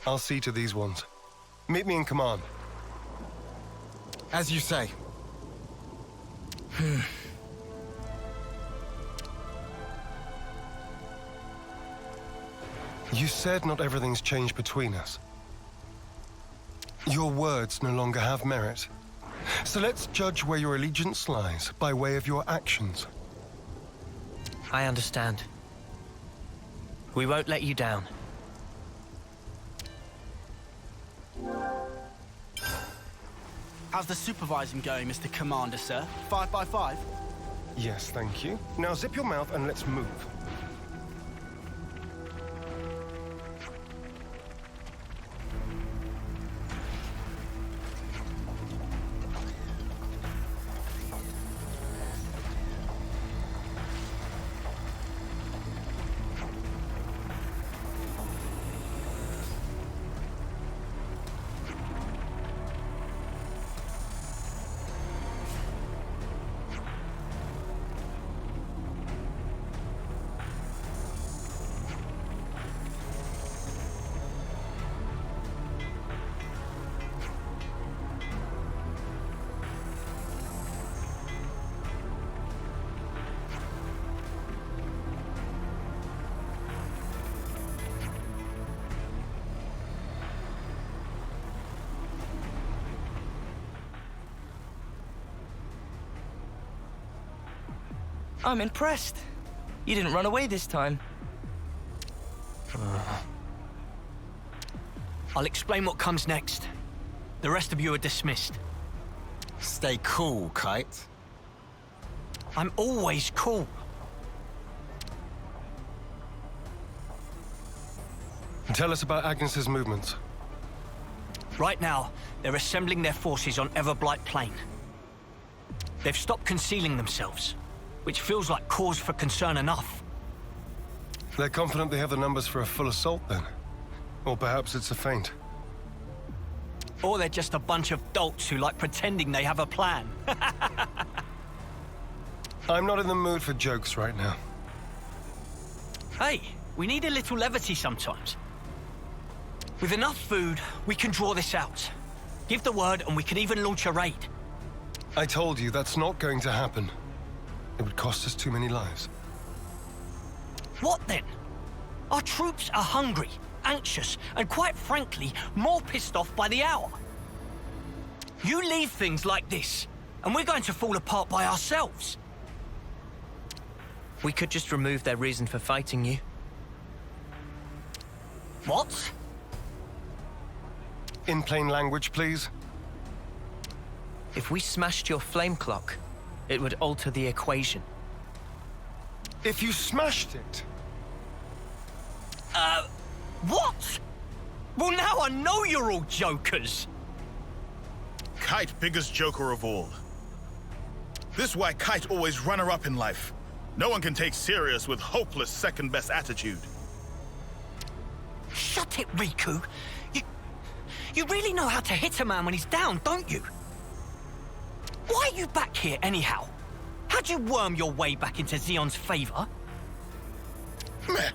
I'll see to these ones. Meet me in command. As you say. You said not everything's changed between us. Your words no longer have merit. So let's judge where your allegiance lies by way of your actions. I understand. We won't let you down. How's the supervising going, Mr. Commander, sir? 5 by 5? Yes, thank you. Now zip your mouth and let's move. I'm impressed. You didn't run away this time. I'll explain what comes next. The rest of you are dismissed. Stay cool, Kite. I'm always cool. Tell us about Agnes's movements. Right now, they're assembling their forces on Everblight Plain. They've stopped concealing themselves, which feels like cause for concern enough. They're confident they have the numbers for a full assault, then? Or perhaps it's a feint. Or they're just a bunch of dolts who like pretending they have a plan. I'm not in the mood for jokes right now. Hey, we need a little levity sometimes. With enough food, we can draw this out. Give the word and we can even launch a raid. I told you that's not going to happen. It would cost us too many lives. What then? Our troops are hungry, anxious, and quite frankly, more pissed off by the hour. You leave things like this, and we're going to fall apart by ourselves. We could just remove their reason for fighting you. What? In plain language, please. If we smashed your flame clock, it would alter the equation. If you smashed it? What? Well, now I know you're all jokers. Kite, biggest joker of all. This is why Kite always runner-up in life. No one can take serious with hopeless second-best attitude. Shut it, Riku. You really know how to hit a man when he's down, don't you? Why are you back here, anyhow? How'd you worm your way back into Xeon's favor? Meh.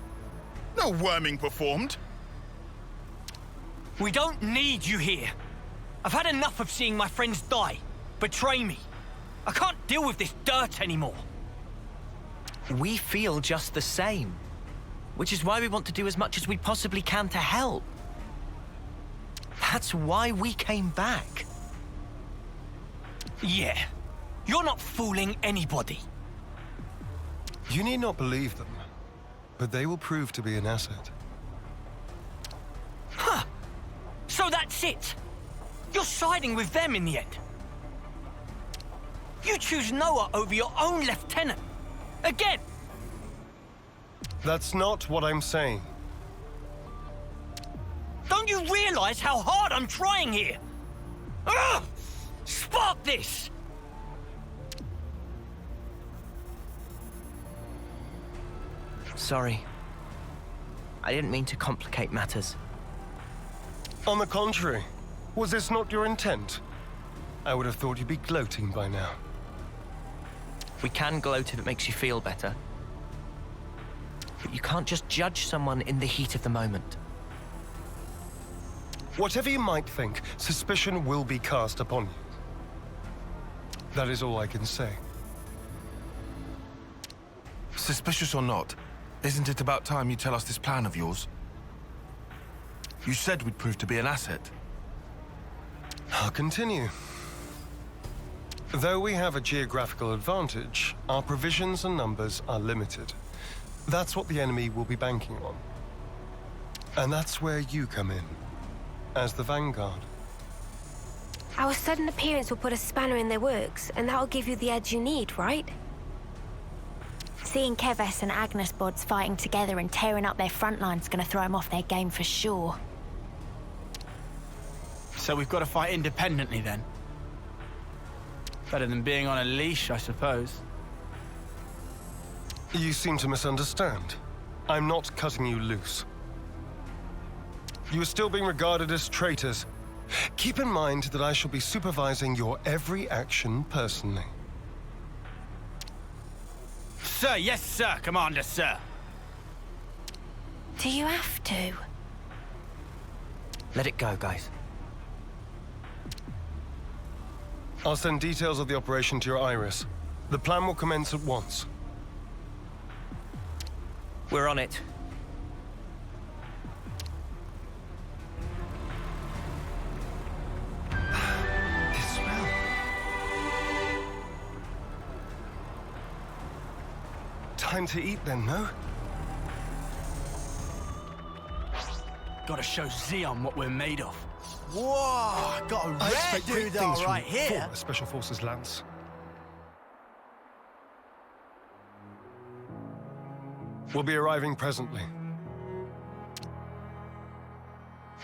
No worming performed. We don't need you here. I've had enough of seeing my friends die, betray me. I can't deal with this dirt anymore. We feel just the same, which is why we want to do as much as we possibly can to help. That's why we came back. Yeah, you're not fooling anybody. You need not believe them, but they will prove to be an asset. Huh. So that's it. You're siding with them in the end. You choose Noah over your own lieutenant. Again! That's not what I'm saying. Don't you realize how hard I'm trying here? Ugh! Spark this! Sorry. I didn't mean to complicate matters. On the contrary, was this not your intent? I would have thought you'd be gloating by now. We can gloat if it makes you feel better. But you can't just judge someone in the heat of the moment. Whatever you might think, suspicion will be cast upon you. That is all I can say. Suspicious or not, isn't it about time you tell us this plan of yours? You said we'd prove to be an asset. I'll continue. Though we have a geographical advantage, our provisions and numbers are limited. That's what the enemy will be banking on. And that's where you come in, as the vanguard. Our sudden appearance will put a spanner in their works, and that'll give you the edge you need, right? Seeing Keves and Agnes bods fighting together and tearing up their front line's gonna throw them off their game for sure. So we've got to fight independently then? Better than being on a leash, I suppose. You seem to misunderstand. I'm not cutting you loose. You are still being regarded as traitors. Keep in mind that I shall be supervising your every action personally. Sir, yes, sir, Commander, sir. Do you have to? Let it go, guys. I'll send details of the operation to your Iris. The plan will commence at once. We're on it. Time to eat then, no? Gotta show Xeon what we're made of. Whoa, got a I rare expect great doodah things right from here. former Special Forces Lance. We'll be arriving presently.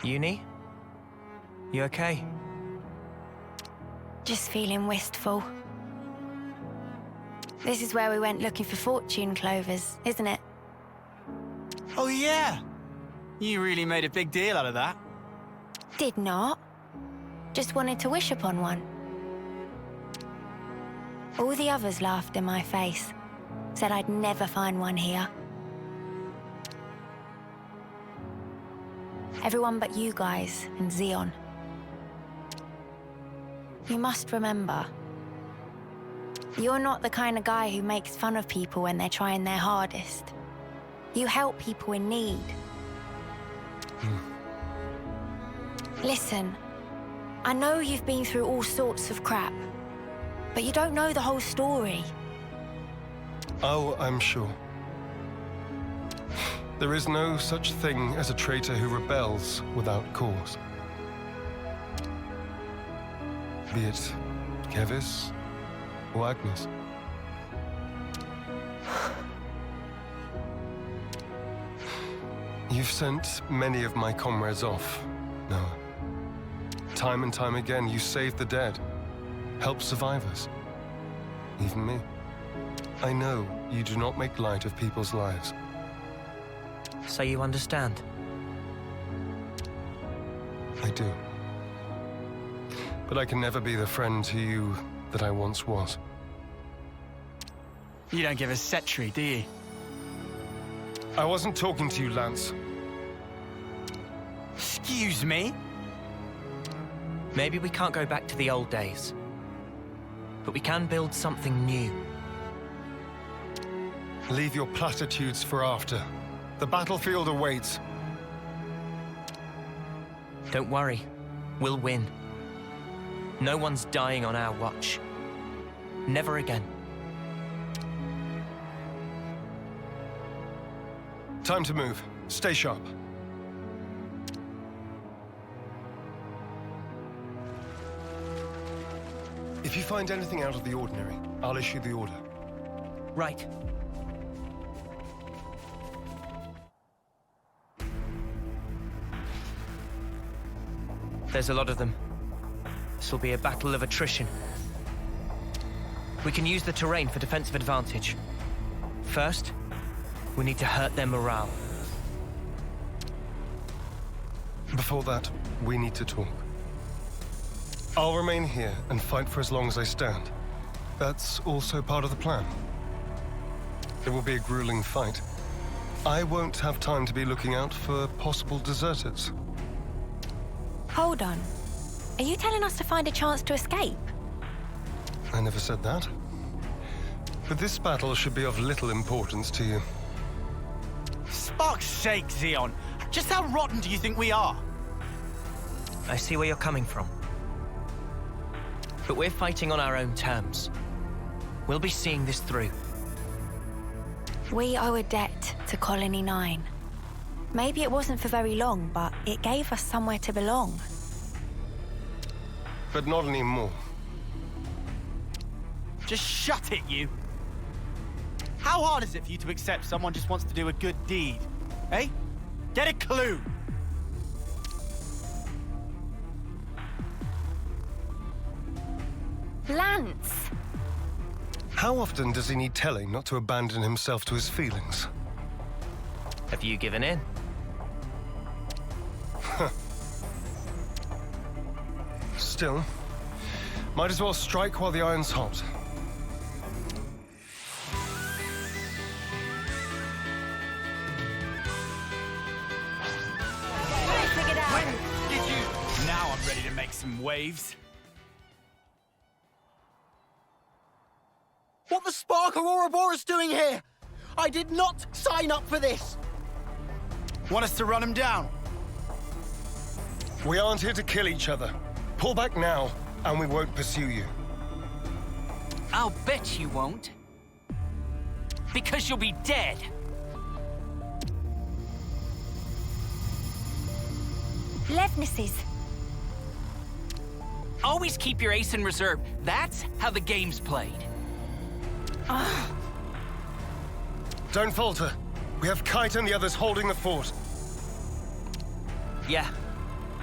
Uni? You okay? Just feeling wistful. This is where we went looking for fortune clovers, isn't it? Oh, yeah. You really made a big deal out of that. Did not. Just wanted to wish upon one. All the others laughed in my face. Said I'd never find one here. Everyone but you guys and Xeon. You must remember, you're not the kind of guy who makes fun of people when they're trying their hardest. You help people in need. Listen, I know you've been through all sorts of crap, but you don't know the whole story. Oh, I'm sure. There is no such thing as a traitor who rebels without cause. Be it Keves or Agnes. You've sent many of my comrades off, Noah. Time and time again, you saved the dead, helped survivors, even me. I know you do not make light of people's lives. So you understand? I do. But I can never be the friend to you that I once was. You don't give a setry, do you? I wasn't talking to you, Lance. Excuse me? Maybe we can't go back to the old days, but we can build something new. Leave your platitudes for after. The battlefield awaits. Don't worry, we'll win. No one's dying on our watch. Never again. Time to move. Stay sharp. If you find anything out of the ordinary, I'll issue the order. Right. There's a lot of them. This will be a battle of attrition. We can use the terrain for defensive advantage. First, we need to hurt their morale. Before that, we need to talk. I'll remain here and fight for as long as I stand. That's also part of the plan. It will be a grueling fight. I won't have time to be looking out for possible deserters. Hold on. Are you telling us to find a chance to escape? I never said that. But this battle should be of little importance to you. Spark's sake, Xeon. Just how rotten do you think we are? I see where you're coming from. But we're fighting on our own terms. We'll be seeing this through. We owe a debt to Colony 9. Maybe it wasn't for very long, but it gave us somewhere to belong. But not anymore. Just shut it, you. How hard is it for you to accept someone just wants to do a good deed? Eh? Get a clue! Lance! How often does he need telling not to abandon himself to his feelings? Have you given in? Still, might as well strike while the iron's hot. Did you? Now I'm ready to make some waves. What the Spark are Ouroboros doing here? I did not sign up for this! Want us to run him down? We aren't here to kill each other. Pull back now, and we won't pursue you. I'll bet you won't. Because you'll be dead. Levnesses. Always keep your ace in reserve. That's how the game's played. Don't falter. We have Kite and the others holding the fort. Yeah.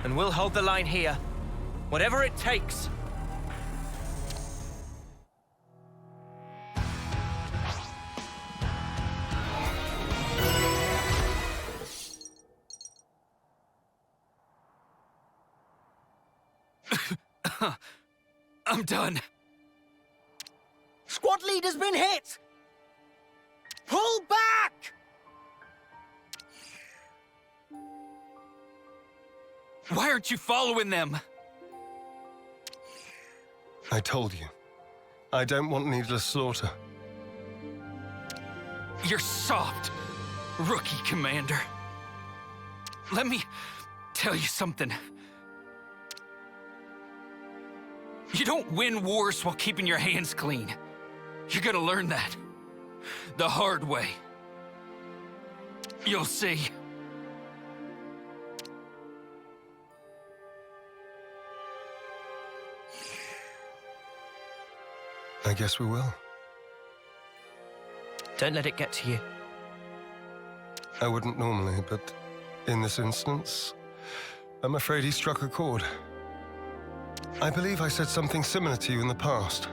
And we'll hold the line here. Whatever it takes. I'm done. Squad leader's been hit! Pull back! Why aren't you following them? I told you. I don't want needless slaughter. You're soft, rookie commander. Let me tell you something. You don't win wars while keeping your hands clean. You're gonna learn that. The hard way. You'll see. I guess we will. Don't let it get to you. I wouldn't normally, but in this instance, I'm afraid he struck a chord. I believe I said something similar to you in the past.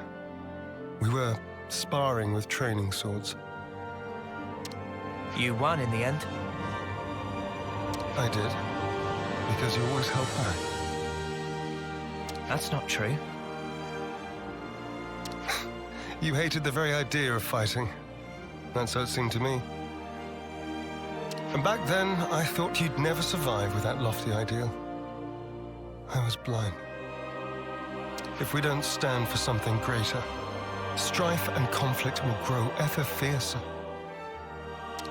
We were sparring with training swords. You won in the end. I did. Because you always held back. That's not true. You hated the very idea of fighting. That's how it seemed to me. And back then, I thought you'd never survive with that lofty ideal. I was blind. If we don't stand for something greater, strife and conflict will grow ever fiercer.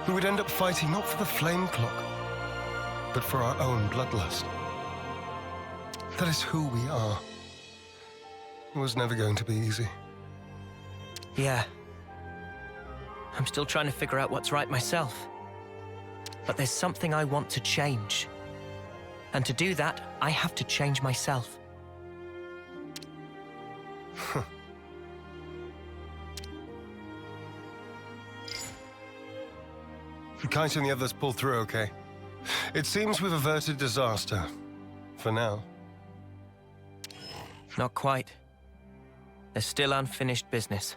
We would end up fighting not for the flame clock, but for our own bloodlust. That is who we are. It was never going to be easy. Yeah. I'm still trying to figure out what's right myself. But there's something I want to change. And to do that, I have to change myself. Kite and the others pulled through okay. It seems we've averted disaster. For now. Not quite. There's still unfinished business.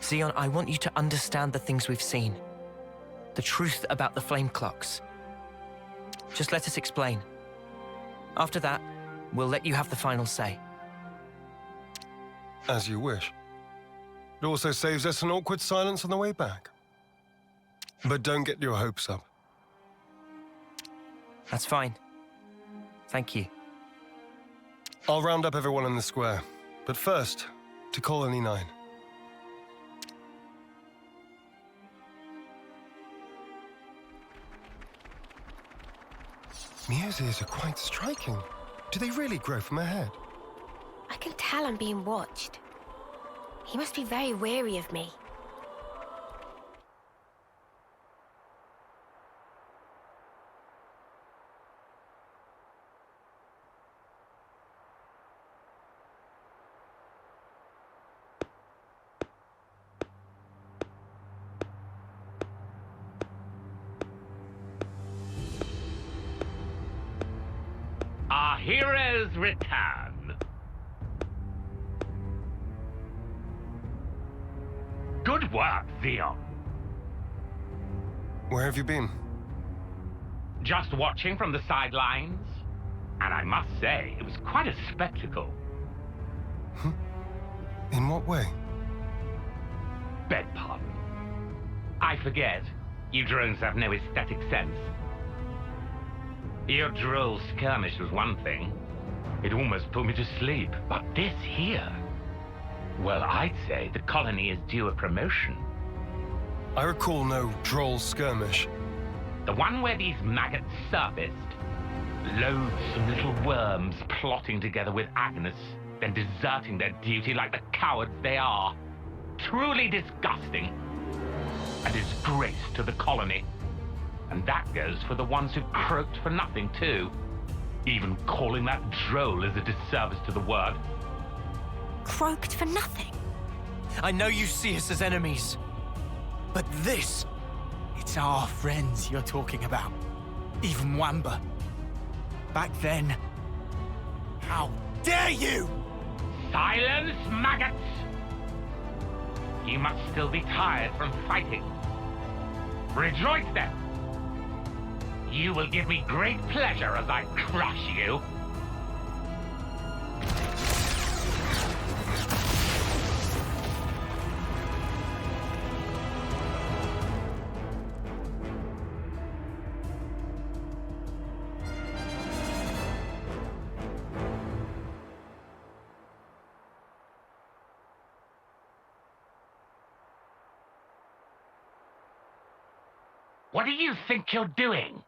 Xeon, I want you to understand the things we've seen. The truth about the flame clocks. Just let us explain. After that, we'll let you have the final say. As you wish. It also saves us an awkward silence on the way back. But don't get your hopes up. That's fine. Thank you. I'll round up everyone in the square. But first, to Colony 9. Mew's ears are quite striking. Do they really grow from her head? I can tell I'm being watched. He must be very wary of me. Our heroes return. Good work, Xeon. Where have you been? Just watching from the sidelines. And I must say, it was quite a spectacle. In what way? Beg pardon. I forget. You drones have no aesthetic sense. Your droll skirmish was one thing. It almost put me to sleep. But this here... Well, I'd say the colony is due a promotion. I recall no droll skirmish. The one where these maggots surfaced. Loathsome little worms plotting together with Agnes, then deserting their duty like the cowards they are. Truly disgusting. A disgrace to the colony. And that goes for the ones who croaked for nothing, too. Even calling that droll is a disservice to the word. Croaked for nothing? I know you see us as enemies, but this... It's our friends you're talking about. Even Wamba. Back then... How dare you! Silence, maggots! You must still be tired from fighting. Rejoice then! You will give me great pleasure as I crush you. What do you think you're doing?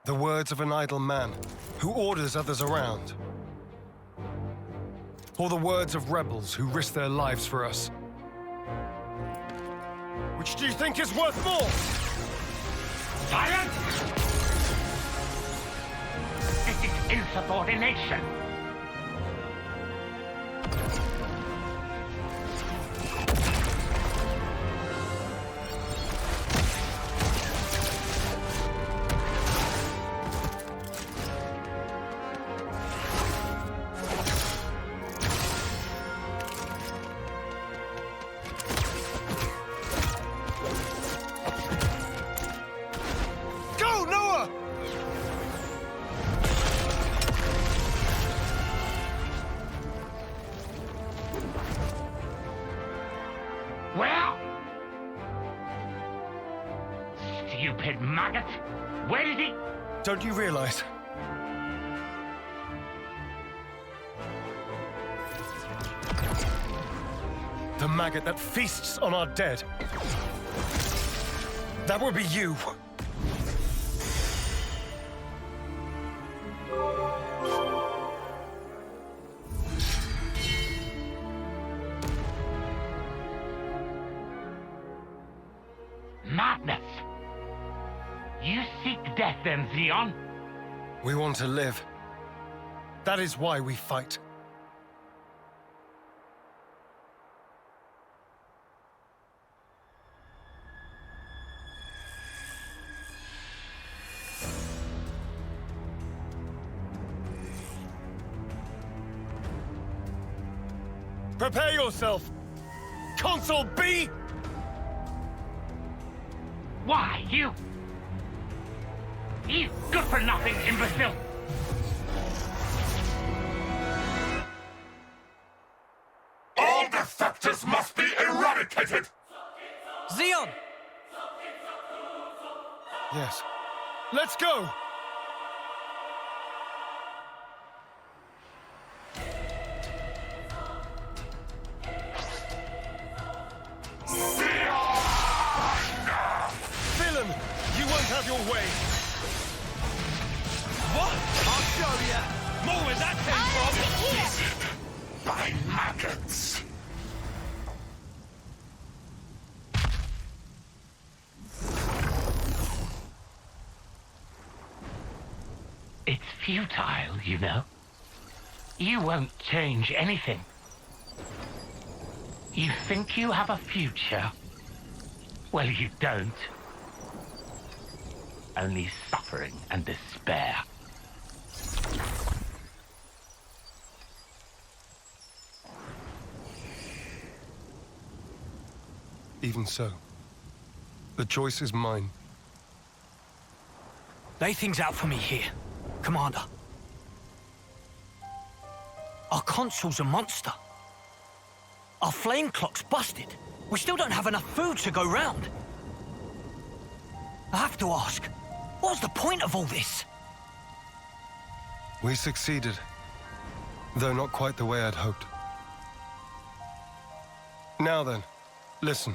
The words of an idle man who orders others around. Or the words of rebels who risk their lives for us. Which do you think is worth more? Silence! This is insubordination. Well? Stupid maggot! Where did he... Don't you realize? The maggot that feasts on our dead. That would be you. Madness! You seek death then, Xeon? We want to live. That is why we fight. Prepare yourself! Console B! Why, you good-for-nothing imbecile! All defectors must be eradicated! Xeon! Yes. Let's go! Villain! You won't have your way! What? I'll show you. More where that came from. By maggots! It's futile, you know. You won't change anything. You think you have a future? Well, you don't. Only suffering and despair. Even so, the choice is mine. Lay things out for me here, Commander. Our console's a monster. Our flame clock's busted. We still don't have enough food to go round. I have to ask, what's the point of all this? We succeeded, though not quite the way I'd hoped. Now then, listen.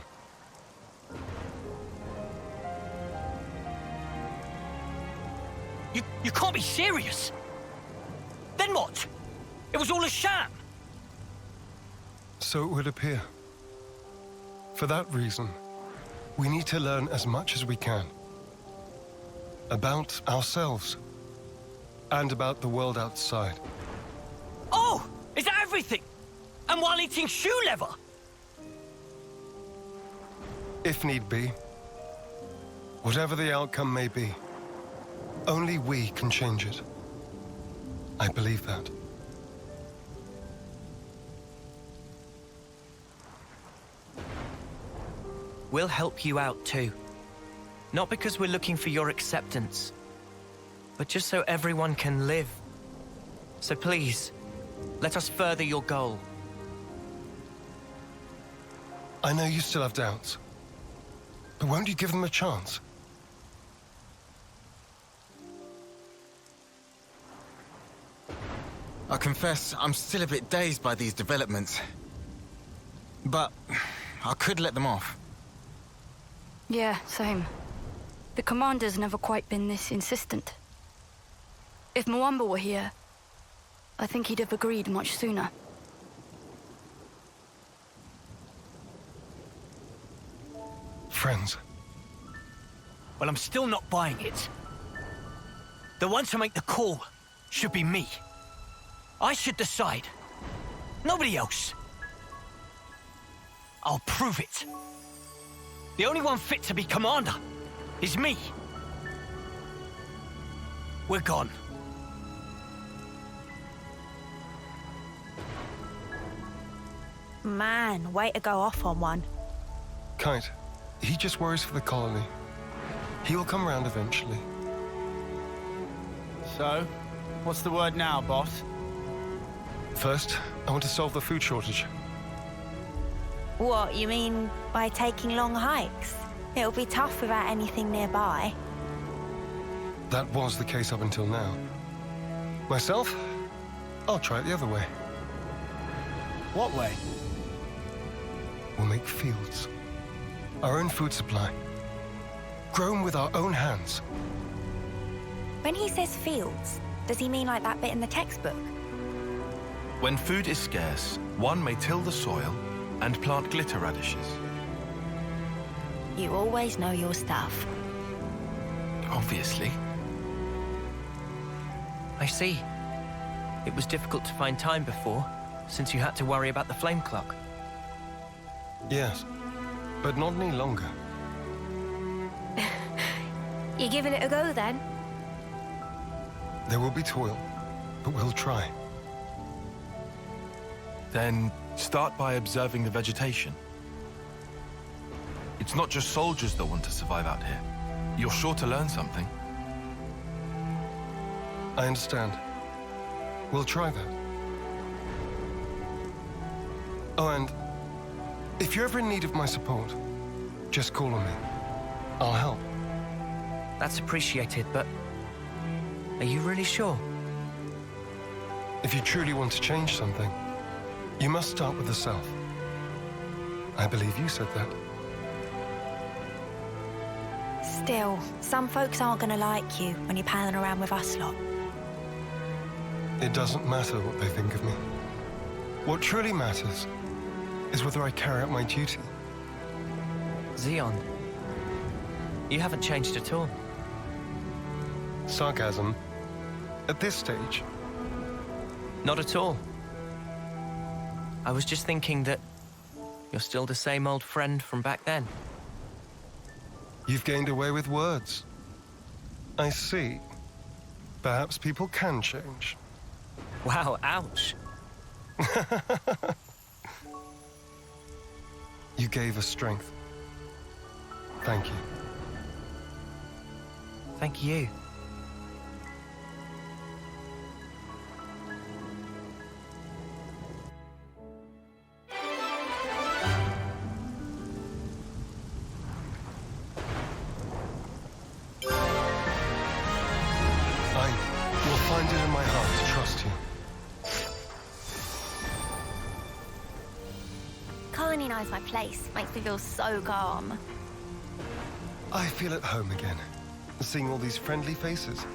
You can't be serious. Then what? It was all a sham. So it would appear. For that reason, we need to learn as much as we can. About ourselves. And about the world outside. Oh! Is that everything? And while eating shoe leather? If need be. Whatever the outcome may be. Only we can change it. I believe that. We'll help you out too. Not because we're looking for your acceptance, but just so everyone can live. So please, let us further your goal. I know you still have doubts. But won't you give them a chance? I confess, I'm still a bit dazed by these developments. But I could let them off. Yeah, same. The commander's never quite been this insistent. If Mwamba were here, I think he'd have agreed much sooner. Friends. Well, I'm still not buying it. The one to make the call should be me. I should decide. Nobody else. I'll prove it. The only one fit to be commander is me. We're gone. Man, way to go off on one. Kite, he just worries for the colony. He will come around eventually. So, what's the word now, boss? First, I want to solve the food shortage. What, you mean by taking long hikes? It'll be tough without anything nearby. That was the case up until now. Myself, I'll try it the other way. What way? We'll make fields. Our own food supply. Grown with our own hands. When he says fields, does he mean like that bit in the textbook? When food is scarce, one may till the soil and plant glitter radishes. You always know your stuff. Obviously. I see. It was difficult to find time before, since you had to worry about the flame clock. Yes, but not any longer. You giving it a go then? There will be toil, but we'll try. Then Start by observing the vegetation. It's not just soldiers that want to survive out here. You're sure to learn something. I understand. We'll try that. Oh, and if you're ever in need of my support, just call on me. I'll help. That's appreciated, but are you really sure? If you truly want to change something, you must start with the self. I believe you said that. Still, some folks aren't gonna like you when you're palling around with us lot. It doesn't matter what they think of me. What truly matters is whether I carry out my duty. Xeon, you haven't changed at all. Sarcasm? At this stage? Not at all. I was just thinking that you're still the same old friend from back then. You've gained away with words. I see. Perhaps people can change. Wow, ouch. You gave us strength. Thank you. Thank you. I will find it in my heart to trust you. Colony knows my place. Makes me feel so calm. I feel at home again, seeing all these friendly faces.